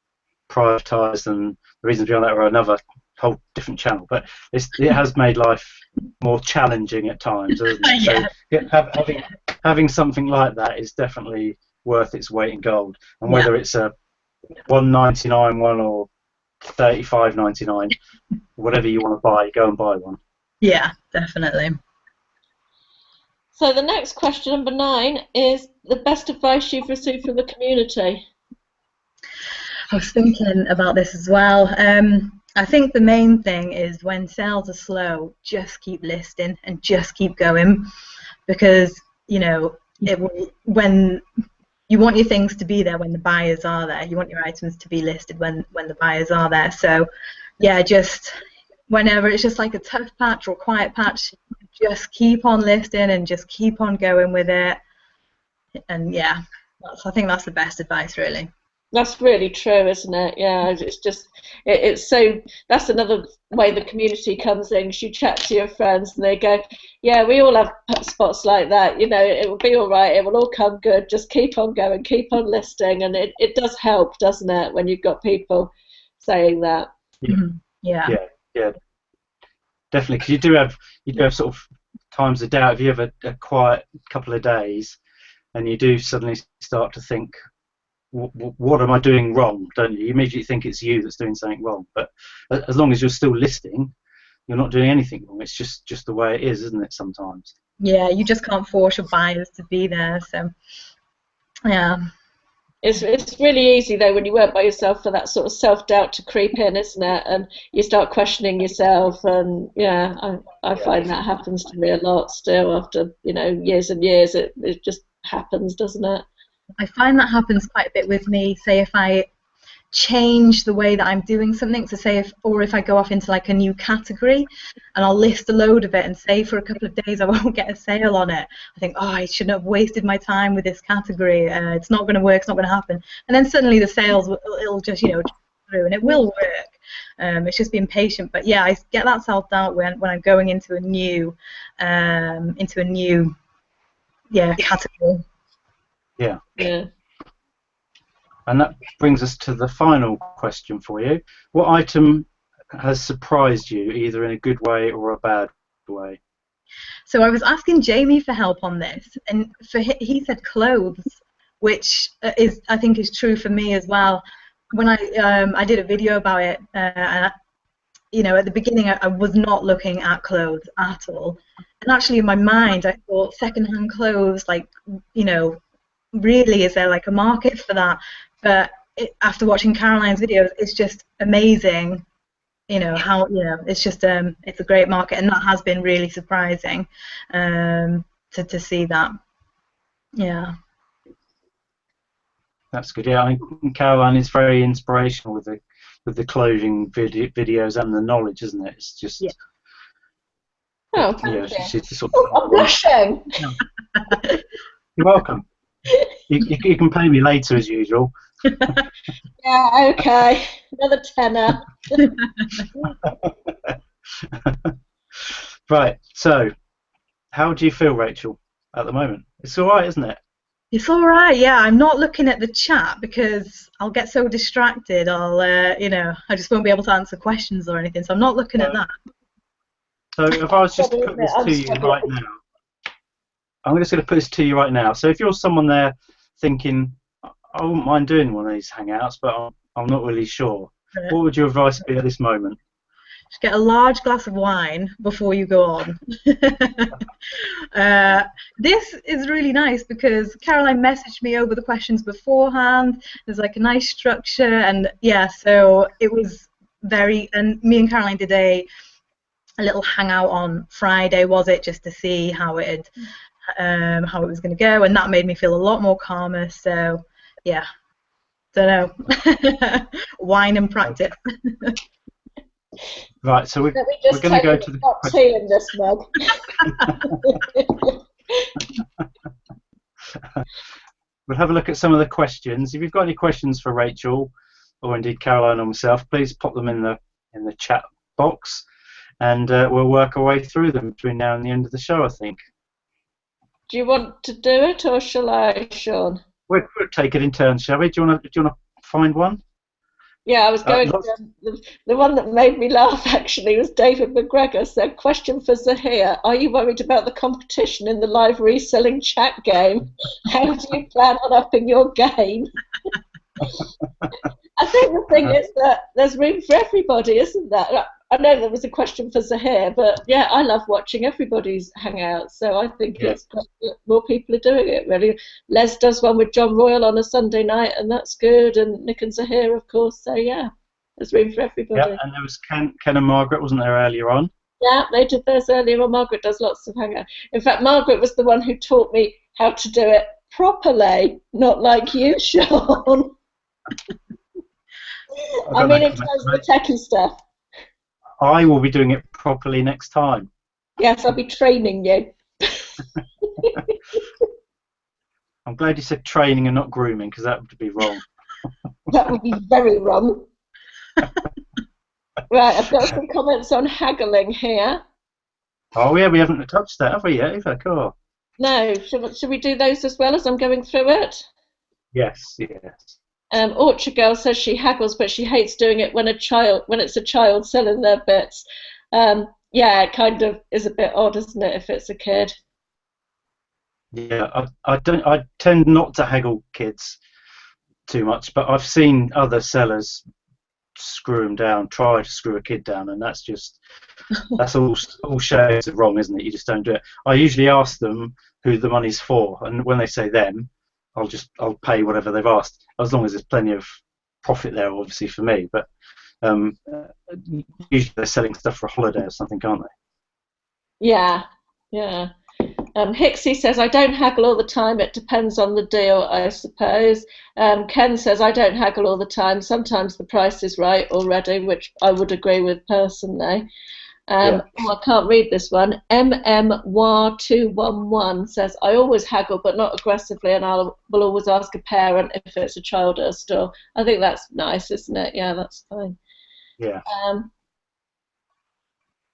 privatised, and the reasons behind that are another whole different channel. But it has made life more challenging at times, hasn't it? Yeah. So having something like that is definitely worth its weight in gold. And whether it's a $1.99 one or $35.99, whatever you want to buy, go and buy one. Yeah, definitely. So the next question, number 9, is the best advice you've received from the community. I was thinking about this as well. I think the main thing is when sales are slow, just keep listing and just keep going, because you know when you want your things to be there when the buyers are there. You want your items to be listed when the buyers are there. So yeah, just whenever it's just like a tough patch or a quiet patch, just keep on listing and just keep on going with it. And yeah, I think that's the best advice, really. That's really true, isn't it? Yeah, it's just, it's so, that's another way the community comes in. You chat to your friends and they go, yeah, we all have spots like that, you know, it will be all right, it will all come good, just keep on going, keep on listing. And it does help, doesn't it, when you've got people saying that. Yeah, yeah, yeah, definitely, because you do have sort of times of doubt. If you have a quiet couple of days and you do suddenly start to think, what am I doing wrong? Don't you? You immediately think it's you that's doing something wrong. But as long as you're still listing, you're not doing anything wrong. It's just the way it is, isn't it? Sometimes. Yeah, you just can't force your buyers to be there. So yeah. It's really easy though when you work by yourself for that sort of self-doubt to creep in, isn't it? And you start questioning yourself, and yeah, I find that happens to me a lot still after, you know, years and years. It just happens, doesn't it? I find that happens quite a bit with me. Say if I change the way that I'm doing something, so say if I go off into like a new category and I'll list a load of it and say for a couple of days I won't get a sale on it, I think, oh, I shouldn't have wasted my time with this category, it's not going to work, it's not going to happen, and then suddenly the sales it'll just, you know, through, and it will work. It's just being patient. But yeah, I get that self-doubt when I'm going into a new category. Yeah. Yeah. And that brings us to the final question for you. What item has surprised you, either in a good way or a bad way? So I was asking Jamie for help on this, and he said clothes, which I think is true for me as well. When I did a video about it, and you know, at the beginning I was not looking at clothes at all, and actually in my mind I thought second-hand clothes, like, you know, really, is there like a market for that? But after watching Caroline's videos, it's just amazing, you know, how, you know, it's just it's a great market, and that has been really surprising to see that. Yeah. That's good. Yeah, I mean, Caroline is very inspirational with the clothing videos and the knowledge, isn't it? It's just. Yeah. Oh, thank you. She's sort of, I'm blushing. You're welcome. You can pay me later as usual. Yeah, okay. Another tenner. Right, so how do you feel, Rachel, at the moment? It's all right, isn't it? It's all right, yeah. I'm not looking at the chat because I'll get so distracted. You know, I just won't be able to answer questions or anything, so I'm not looking at that. So if I was just to put this to you right now, I'm just going to put this to you right now. So if you're someone there thinking, I wouldn't mind doing one of these hangouts, but I'm not really sure, what would your advice be at this moment? Just get a large glass of wine before you go on. This is really nice because Caroline messaged me over the questions beforehand. There's like a nice structure, and yeah, so it was and me and Caroline did a little hangout on Friday, was it, just to see how it was going to go, and that made me feel a lot more calmer. So yeah, don't know. Wine and practice. Right, so we're going to go to the tea in this mug. We'll have a look at some of the questions. If you've got any questions for Rachel, or indeed Caroline or myself, please pop them in the chat box, and we'll work our way through them between now and the end of the show, I think. Do you want to do it, or shall I, Sean? We'll take it in turns, shall we? Do you want to find one? Yeah, I was going to, the one that made me laugh actually was David McGregor said, question for Zahir, are you worried about the competition in the live reselling chat game? How do you plan on upping your game? I think the thing is that there's room for everybody, isn't there? I know there was a question for Zahir, but yeah, I love watching everybody's hangouts, so I think it's great that more people are doing it, really. Les does one with John Royal on a Sunday night, and that's good, and Nick and Zahir, of course, so yeah, there's room for everybody. Yeah, and there was Ken and Margaret, wasn't there, earlier on? Yeah, they did theirs earlier on. Margaret does lots of hangout. In fact, Margaret was the one who taught me how to do it properly, not like you, Sean. I mean, in terms of the techie stuff. I will be doing it properly next time. Yes, I'll be training you. I'm glad you said training and not grooming, because that would be wrong. That would be very wrong. Right, I've got some comments on haggling here. Oh yeah, we haven't touched that, have we yet? Either? Cool. No, should we do those as well as I'm going through it? Yes, yes. Orchard Girl says she haggles, but she hates doing it when it's a child selling their bits. Yeah, it kind of is a bit odd, isn't it, if it's a kid? Yeah, I tend not to haggle kids too much, but I've seen other sellers screw them down, try to screw a kid down, and that's all shades of wrong, isn't it? You just don't do it. I usually ask them who the money's for, and when they say them, I'll pay whatever they've asked, as long as there's plenty of profit there, obviously, for me. But usually they're selling stuff for a holiday or something, can't they? Yeah, yeah. Hixie says, I don't haggle all the time, it depends on the deal, I suppose. Ken says, I don't haggle all the time, sometimes the price is right already, which I would agree with personally. Oh, I can't read this one. MMWA211 says, I always haggle, but not aggressively, and will always ask a parent if it's a child at a store. I think that's nice, isn't it? Yeah, that's fine. Yeah.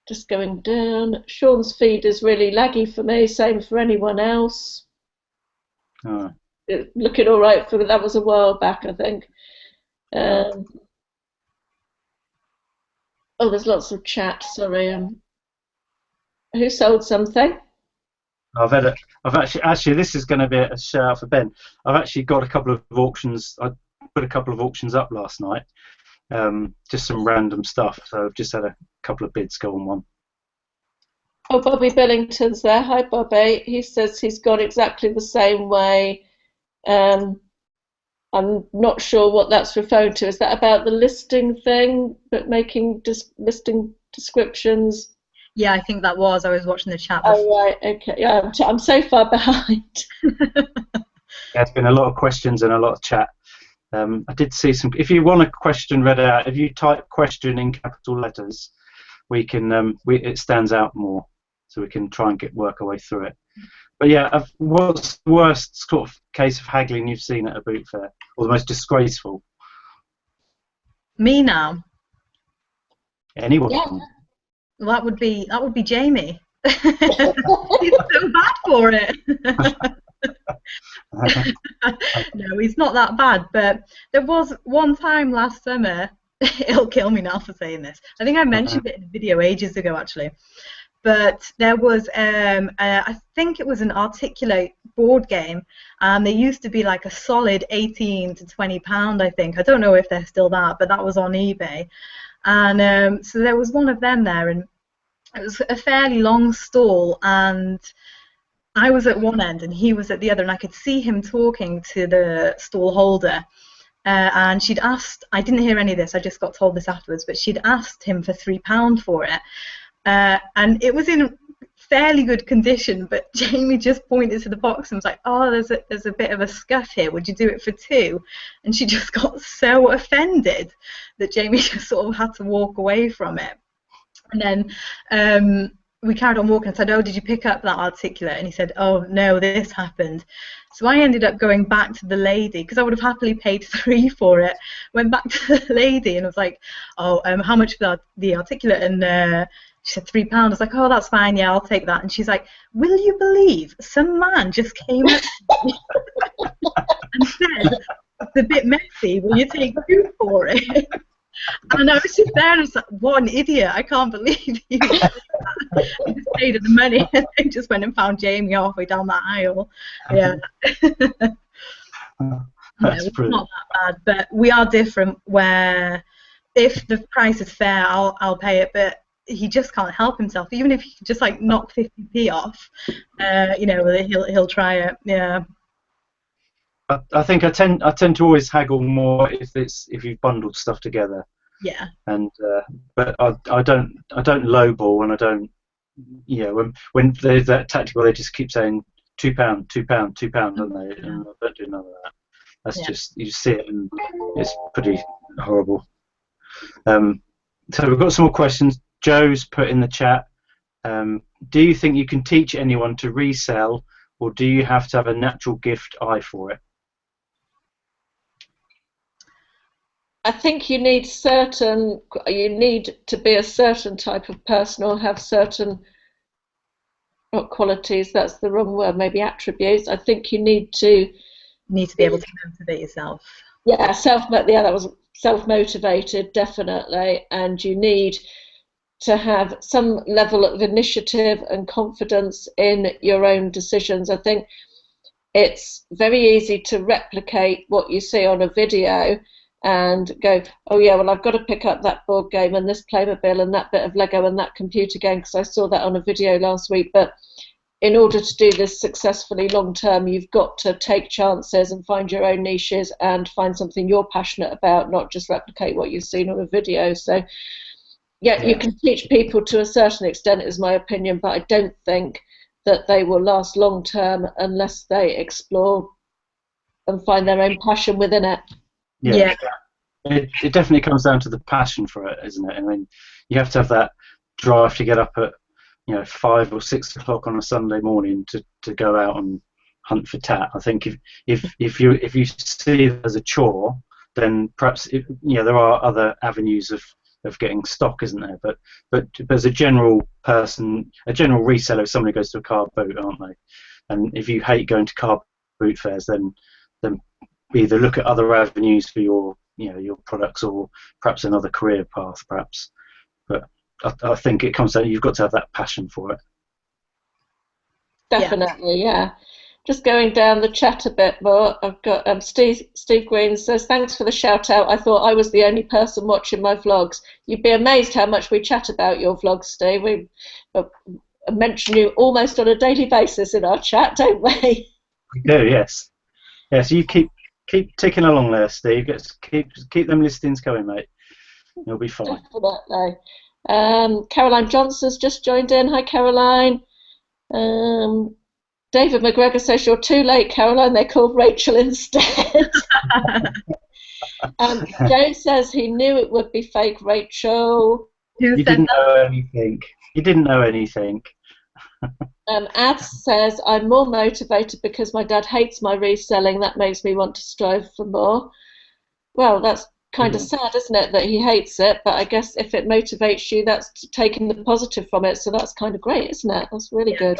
Just going down. Sean's feed is really laggy for me, same for anyone else. Oh. It's looking all right for me. That was a while back, I think. Oh, there's lots of chat. Sorry. Who sold something? I've actually. This is going to be a shout out for Ben. I've actually got a couple of auctions. I put a couple of auctions up last night. Just some random stuff. So I've just had a couple of bids go on one. Oh, Bobby Billington's there. Hi, Bobby. He says he's gone exactly the same way. I'm not sure what that's referring to. Is that about the listing thing, but making listing descriptions? Yeah, I think that was. I was watching the chat before. Oh, right. Okay. Yeah, I'm so far behind. Yeah, it's been a lot of questions and a lot of chat. I did see some. If you want a question read out, if you type "question" in capital letters, we can. It stands out more, so we can try and work our way through it. But yeah, what's the worst sort of case of haggling you've seen at a boot fair, or the most disgraceful? Me now. Anyone? Yeah. Well, that would be Jamie. He's so bad for it. No, he's not that bad, but there was one time last summer, it'll kill me now for saying this, I think I mentioned it in a video ages ago actually, but there was I think it was an Articulate board game, and they used to be like a solid £18 to £20, I think. I don't know if they're still that, but that was on eBay. And so there was one of them there, and it was a fairly long stall, and I was at one end and he was at the other, and I could see him talking to the stall holder. And she'd asked, I didn't hear any of this, I just got told this afterwards, but she'd asked him for £3 for it. And it was in fairly good condition, but Jamie just pointed to the box and was like, oh, there's a bit of a scuff here, would you do it for £2? And she just got so offended that Jamie just sort of had to walk away from it. And then we carried on walking. I said, oh, did you pick up that Articulate? And he said, oh, no, this happened. So I ended up going back to the lady, because I would have happily paid £3 for it. Went back to the lady and I was like, oh, how much for the Articulate? And she said £3. I was like, oh, that's fine, yeah, I'll take that. And she's like, will you believe some man just came up to me and said, it's a bit messy, will you take £2 for it? And I was just there and I was like, what an idiot, I can't believe you did that. I just paid her the money and then just went and found Jamie halfway down that aisle. Yeah. That's it's brilliant. not that bad, but we are different. Where if the price is fair, I'll pay it, but he just can't help himself. Even if he just like knock 50p off, he'll try it. Yeah. I think I tend to always haggle more if you've bundled stuff together. Yeah. And but I don't lowball, and I don't, when there's that tactical, they just keep saying £2, £2, £2, don't they? And I don't do none of that. That's just, you see it and it's pretty horrible. So we've got some more questions. Joe's put in the chat. Do you think you can teach anyone to resell, or do you have to have a natural gift eye for it? I think you need to be a certain type of person or have certain, not qualities, that's the wrong word, maybe attributes. I think you need to be able to motivate yourself. Yeah, that was self-motivated, definitely, and you need to have some level of initiative and confidence in your own decisions. I think it's very easy to replicate what you see on a video and go, oh yeah, well I've got to pick up that board game and this Playmobil and that bit of Lego and that computer game because I saw that on a video last week. But in order to do this successfully long term, you've got to take chances and find your own niches and find something you're passionate about, not just replicate what you've seen on a video. So yeah, you can teach people to a certain extent, is my opinion, but I don't think that they will last long term unless they explore and find their own passion within it. Yeah. It definitely comes down to the passion for it, isn't it? I mean, you have to have that drive to get up at 5 or 6 o'clock on a Sunday morning to go out and hunt for tat. I think if you see it as a chore, then perhaps there are other avenues of getting stock, isn't there? But as a general person, a general reseller, someone who goes to a car boot, aren't they? And if you hate going to car boot fairs, then either look at other avenues for your products, or perhaps another career path, perhaps. But I think it comes down, you've got to have that passion for it. Definitely, yeah. Just going down the chat a bit more, I've got Steve Green says, thanks for the shout out. I thought I was the only person watching my vlogs. You'd be amazed how much we chat about your vlogs, Steve. We mention you almost on a daily basis in our chat, don't we? We do, yes. Yes, you keep ticking along there, Steve. Keep them listings going, mate. You'll be fine. Definitely. Caroline Johnson's just joined in. Hi, Caroline. David McGregor says, you're too late, Caroline. They called Rachel instead. Joe says he knew it would be fake Rachel. You didn't know anything. You didn't know anything. Ads says, I'm more motivated because my dad hates my reselling. That makes me want to strive for more. Well, that's kind of sad, isn't it, that he hates it? But I guess if it motivates you, that's taking the positive from it. So that's kind of great, isn't it? That's really good.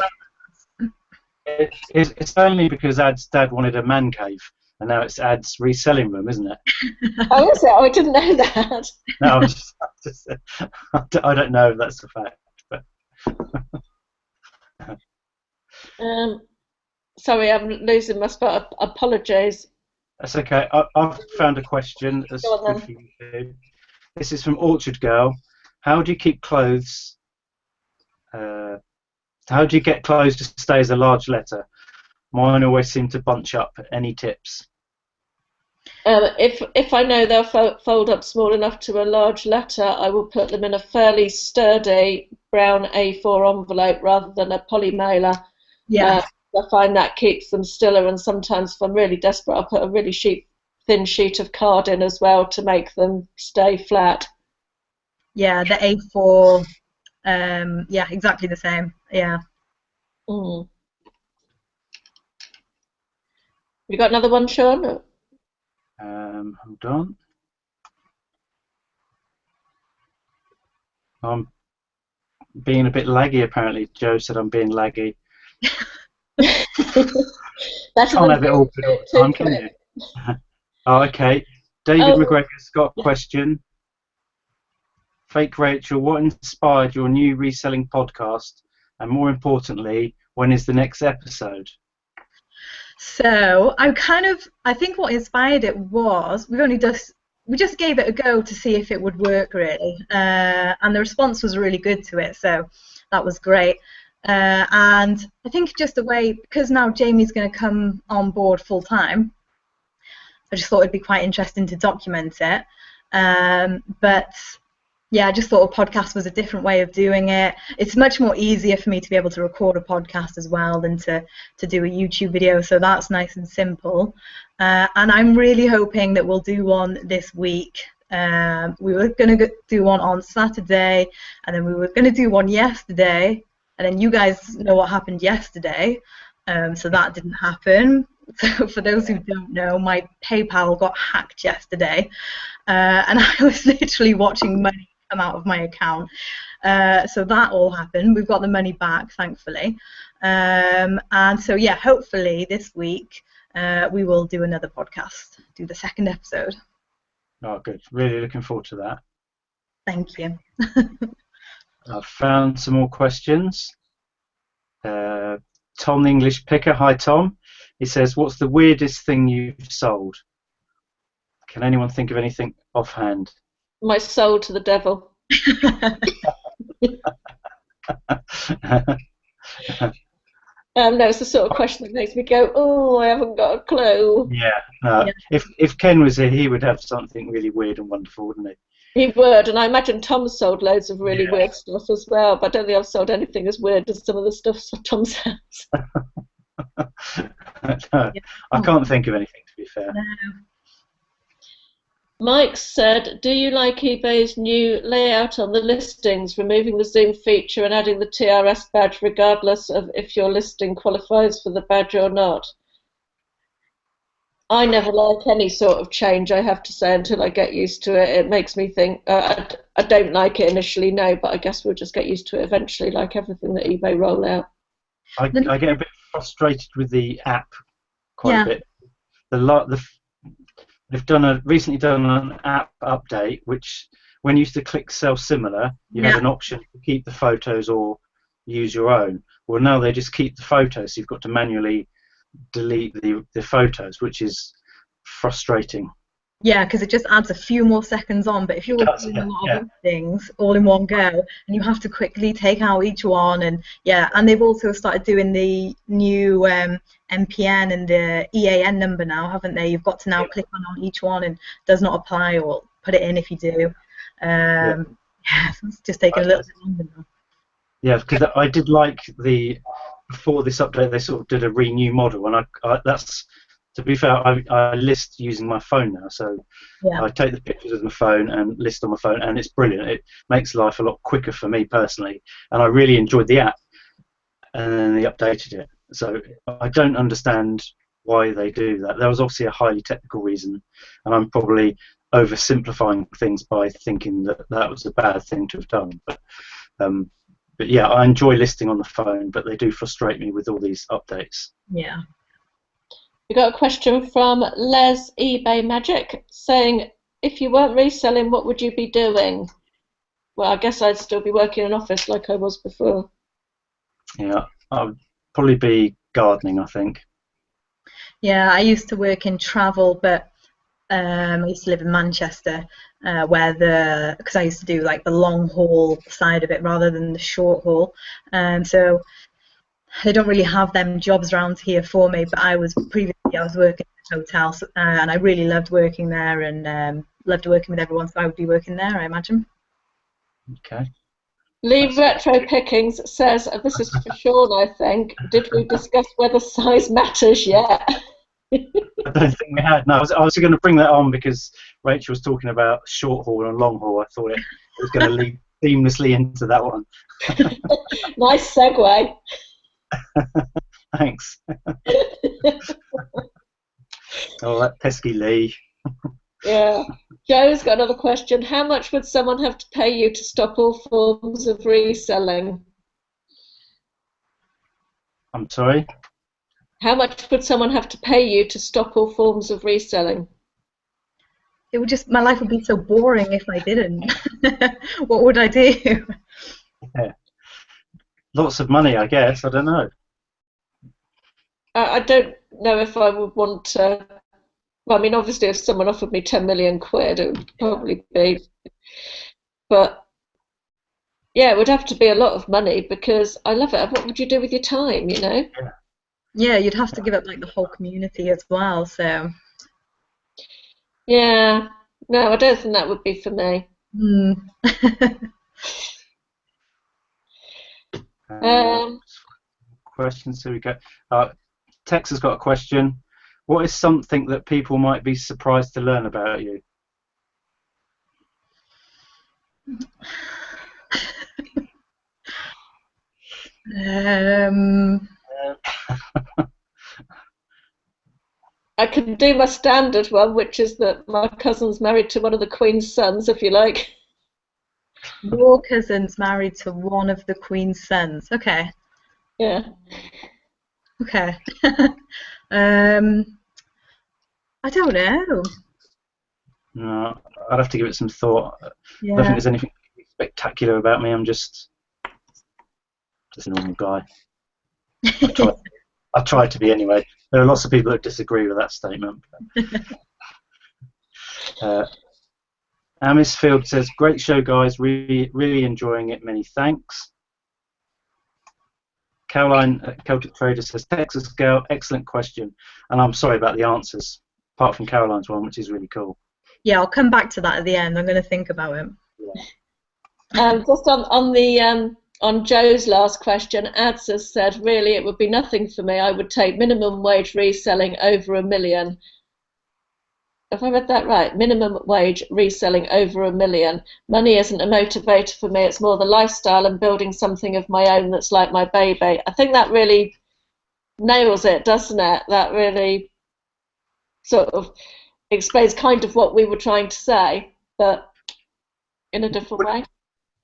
It's only because Ad's dad wanted a man cave, and now it's Ad's reselling room, isn't it? Oh, is it? Oh, I didn't know that. No, I don't know if that's a fact. But sorry, I'm losing my spot. Apologies. That's okay. I've found a question that's good for you too. This is from Orchard Girl. How do you keep clothes? How do you get clothes to stay as a large letter? Mine always seem to bunch up. Any tips? If I know they'll fold up small enough to a large letter, I will put them in a fairly sturdy brown A4 envelope rather than a poly mailer. Yeah. I find that keeps them stiller, and sometimes if I'm really desperate, I'll put a really thin sheet of card in as well to make them stay flat. Yeah, the A4. Yeah, exactly the same. Yeah. You got another one, Sean? Hold on. I'm being a bit laggy, apparently. Joe said I'm being laggy. Can't have it all put all the time, can you? Oh, okay. David McGregor's got a question. Fake Rachel, what inspired your new reselling podcast? And more importantly, when is the next episode? So I think what inspired it was we just gave it a go to see if it would work really, and the response was really good to it, so that was great. And I think just the way, because now Jamie's going to come on board full time, I just thought it'd be quite interesting to document it. But yeah, I just thought a podcast was a different way of doing it. It's much more easier for me to be able to record a podcast as well than to do a YouTube video, so that's nice and simple. And I'm really hoping that we'll do one this week. We were going to do one on Saturday, and then we were going to do one yesterday, and then you guys know what happened yesterday, so that didn't happen. So for those who don't know, my PayPal got hacked yesterday, and I was literally watching money come out of my account. So that all happened. We've got the money back, thankfully. And so yeah, hopefully this week we will do another podcast, do the second episode. Oh, good. Really looking forward to that. Thank you. I've found some more questions. Tom the English Picker. Hi, Tom. He says, what's the weirdest thing you've sold? Can anyone think of anything offhand? My soul to the devil. No, it's the sort of question that makes me go, oh, I haven't got a clue. Yeah. If Ken was here, he would have something really weird and wonderful, wouldn't he? He would, and I imagine Tom's sold loads of really weird stuff as well, but I don't think I've sold anything as weird as some of the stuff Tom's has. No, I can't think of anything, to be fair. No. Mike said, do you like eBay's new layout on the listings, removing the zoom feature and adding the TRS badge regardless of if your listing qualifies for the badge or not? I never like any sort of change, I have to say, until I get used to it. It makes me think, I don't like it initially, no, but I guess we'll just get used to it eventually, like everything that eBay roll out. I get a bit frustrated with the app quite a bit. They've recently done an app update, which when you used to click sell similar, you had an option to keep the photos or use your own. Well, now they just keep the photos, so you've got to manually delete the photos, which is frustrating. Yeah, because it just adds a few more seconds on, but if you're doing a lot of things all in one go, and you have to quickly take out each one, and they've also started doing the new MPN and the EAN number now, haven't they? You've got to now click on each one and does not apply, or put it in if you do. It's just taking a little bit longer now. Yeah, because I did like before this update, they sort of did a renew model, and that's, to be fair, I list using my phone now, so I take the pictures of my phone and list on my phone, and it's brilliant. It makes life a lot quicker for me personally, and I really enjoyed the app, and then they updated it. So I don't understand why they do that. There was obviously a highly technical reason, and I'm probably oversimplifying things by thinking that was a bad thing to have done. But yeah, I enjoy listing on the phone, but they do frustrate me with all these updates. Yeah. We got a question from Les eBay Magic saying, if you weren't reselling, what would you be doing? Well, I guess I'd still be working in an office like I was before. Yeah, I would probably be gardening, I think. Yeah, I used to work in travel, but I used to live in Manchester, because I used to do like the long haul side of it rather than the short haul. So they don't really have them jobs around here for me, but I was working in hotels, and I really loved working there, and loved working with everyone, so I would be working there, I imagine. Okay. Lee Retro Pickings says, this is for Sean, I think, did we discuss whether size matters yet? I don't think we had. No, I was going to bring that on because Rachel was talking about short haul and long haul. I thought it was going to lead seamlessly into that one. Nice segue. Thanks. Oh, that pesky Lee. Yeah. Joe's got another question. How much would someone have to pay you to stop all forms of reselling? I'm sorry? How much would someone have to pay you to stop all forms of reselling? It would my life would be so boring if I didn't. What would I do? Yeah. Lots of money, I guess. I don't know. I don't know if I would want to. Well, I mean, obviously, if someone offered me 10 million quid, it would probably be. But yeah, it would have to be a lot of money because I love it. What would you do with your time, you know? Yeah, you'd have to give up like the whole community as well. So. Yeah. No, I don't think that would be for me. Questions. Here we go. Tex has got a question. What is something that people might be surprised to learn about you? I can do my standard one, which is that my cousin's married to one of the Queen's sons, if you like. Your cousin's married to one of the Queen's sons. Okay. Yeah. Okay. I don't know. No, I'd have to give it some thought. Yeah. I don't think there's anything spectacular about me. I'm just a normal guy. I try to be anyway. There are lots of people that disagree with that statement. Amisfield says, "Great show, guys. Really enjoying it. Many thanks." Caroline at Celtic Trader says, "Texas girl, excellent question." And I'm sorry about the answers, apart from Caroline's one, which is really cool. Yeah, I'll come back to that at the end. I'm going to think about it. Yeah. Just on Joe's last question, Ads has said, really, it would be nothing for me. I would take minimum wage reselling over $1 million. Have I read that right? Minimum wage reselling over $1 million. Money isn't a motivator for me. It's more the lifestyle and building something of my own that's like my baby. I think that really nails it, doesn't it? That really sort of explains kind of what we were trying to say, but in a different way.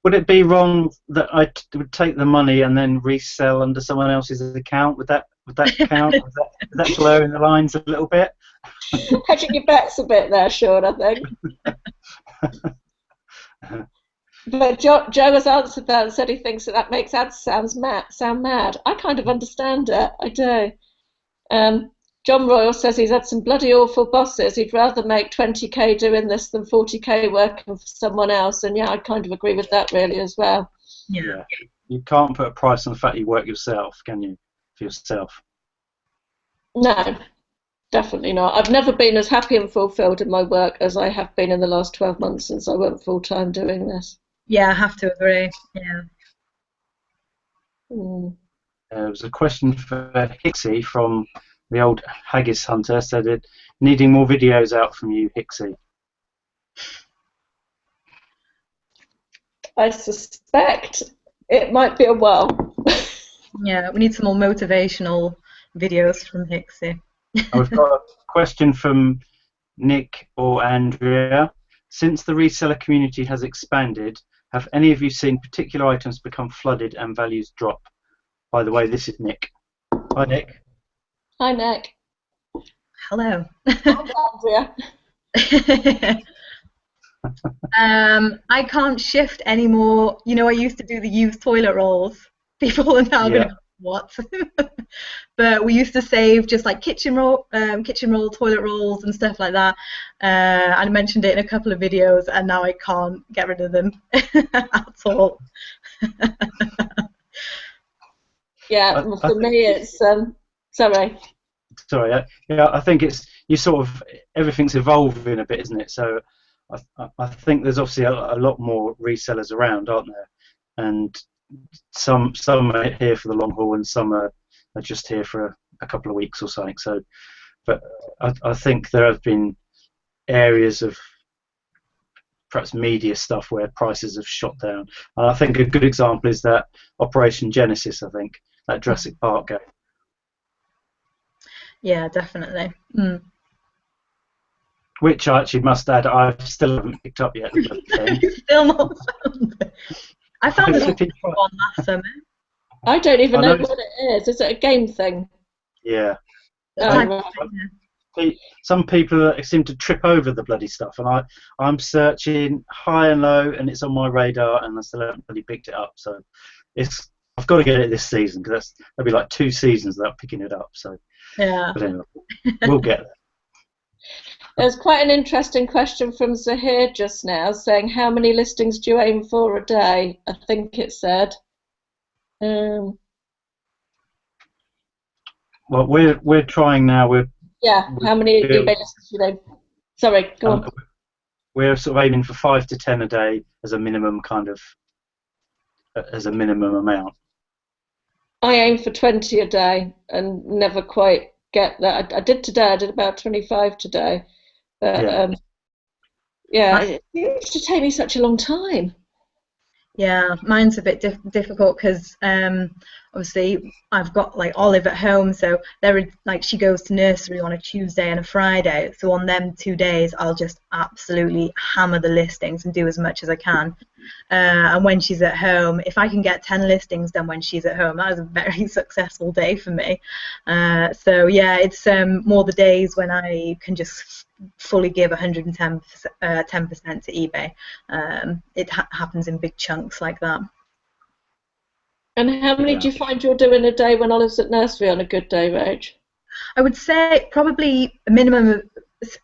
Would it be wrong that I would take the money and then resell under someone else's account? Would that count? Is that blurring the lines a little bit? Hedging your bets a bit there, Sean, I think. But Joe has answered that and said he thinks that makes ads sound mad. I kind of understand it. I do. John Royal says he's had some bloody awful bosses. He'd rather make 20k doing this than 40k working for someone else. And yeah, I kind of agree with that really as well. Yeah. You can't put a price on the fact you work yourself, can you? For yourself. No, definitely not. I've never been as happy and fulfilled in my work as I have been in the last 12 months since I went full-time doing this. Yeah, I have to agree. Yeah. There was a question for Hixie from the old Haggis Hunter. Said it needing more videos out from you, Hixie. I suspect it might be a while. Yeah, we need some more motivational videos from Hixie. We've got a question from Nick or Andrea. Since the reseller community has expanded, have any of you seen particular items become flooded and values drop? By the way, this is Nick. Hi, Nick. Hi, Nick. Hello. Hi, Andrea. I can't shift anymore. You know, I used to do the used toilet rolls. People are now going to go, what? But we used to save just like kitchen roll, toilet rolls and stuff like that. I mentioned it in a couple of videos, and now I can't get rid of them at all. Yeah, for me it's sorry. Sorry, yeah, I think it's everything's evolving a bit, isn't it? So I think there's obviously a lot more resellers around, aren't there? And some are here for the long haul, and some are just here for a couple of weeks or something. So, but I think there have been areas of perhaps media stuff where prices have shot down. And I think a good example is that Operation Genesis. I think that Jurassic Park game. Yeah, definitely. Which I actually must add, I still haven't picked up yet. Still not found it. I found it one last summer. I don't even know what it is. Is it a game thing? Yeah. Oh, right. Some people seem to trip over the bloody stuff, and I'm searching high and low, and it's on my radar, and I still haven't really picked it up. So it's I've got to get it this season, because that'll be like 2 seasons without picking it up. So Yeah. but anyway, we'll get there. There's quite an interesting question from Zahir just now, saying how many listings do you aim for a day? I think it said. Well, we're trying now. How many eBay listings do you aim? Sorry, go on. We're sort of aiming for 5 to 10 a day as a minimum amount. I aim for 20 a day and never quite get that. I did today. I did about 25 today, but it used to take me such a long time. Yeah, mine's a bit difficult because obviously I've got like Olive at home, so she goes to nursery on a Tuesday and a Friday. So on them 2 days, I'll just absolutely hammer the listings and do as much as I can. And when she's at home, if I can get 10 listings done when she's at home, that is a very successful day for me. So yeah, it's more the days when I can just fully give 110% to eBay. It happens in big chunks like that. And how many do you find you're doing a day when Olive's at nursery on a good day, Rach? I would say probably a minimum of,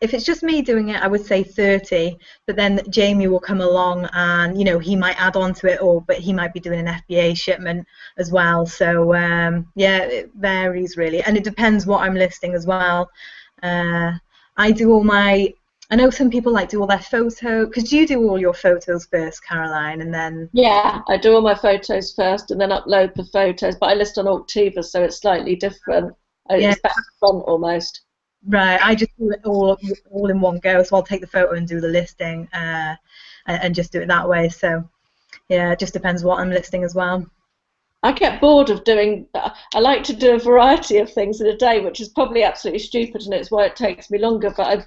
if it's just me doing it, I would say 30, but then Jamie will come along and, he might add on to it, but he might be doing an FBA shipment as well. So, yeah, it varies really. And it depends what I'm listing as well. I know some people do all their photos, because you do all your photos first, Caroline, and then... Yeah, I do all my photos first and then upload the photos, but I list on Auctiva, so it's slightly different. It's back to front almost. Right, I just do it all in one go, so I'll take the photo and do the listing and just do it that way. So, yeah, it just depends what I'm listing as well. I get bored of I like to do a variety of things in a day, which is probably absolutely stupid, and it's why it takes me longer, but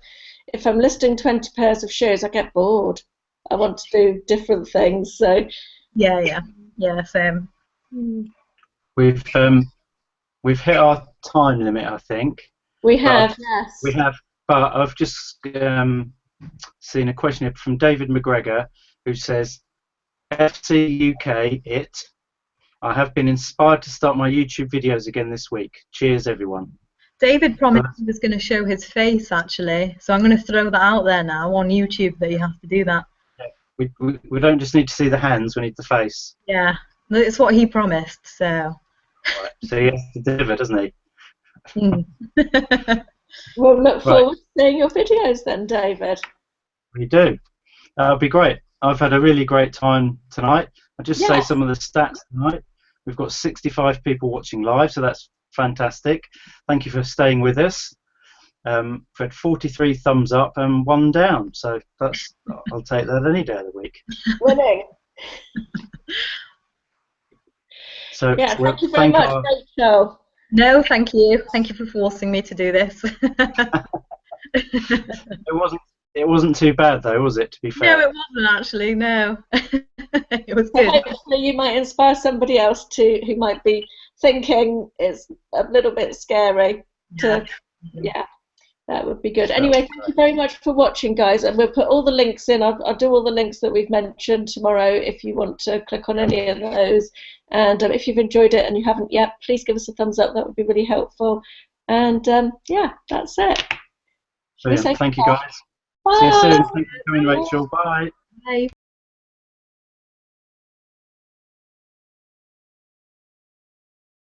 if I'm listing 20 pairs of shoes, I get bored. I want to do different things, so... Yeah, same. We've hit our time limit, I think. We have, yes. We have, but I've just seen a question here from David McGregor, who says, FC UK, I have been inspired to start my YouTube videos again this week. Cheers, everyone. David promised he was going to show his face, actually, so I'm going to throw that out there now on YouTube that you have to do that. Yeah, we don't just need to see the hands, we need the face. Yeah, it's what he promised, so... Right, so he has to deliver, doesn't he? We'll look forward to seeing your videos then, David. We do. It'll be great. I've had a really great time tonight. I'll just say some of the stats tonight. We've got 65 people watching live, so that's fantastic. Thank you for staying with us. We've had 43 thumbs up and 1 down, so I'll take that any day of the week. Winning. So thank you very much. Great show. No, thank you. Thank you for forcing me to do this. It wasn't too bad though, was it? To be fair. No, it wasn't actually. No, it was good. Hopefully, you might inspire somebody else who might be thinking it's a little bit scary. That would be good. Anyway, thank you very much for watching, guys, and we'll put all the links in. I'll do all the links that we've mentioned tomorrow if you want to click on any of those. And if you've enjoyed it and you haven't yet, please give us a thumbs up. That would be really helpful. And that's it. Brilliant. Thank you, guys. Bye. See you soon. Thank you for coming, Rachel. Bye. Bye.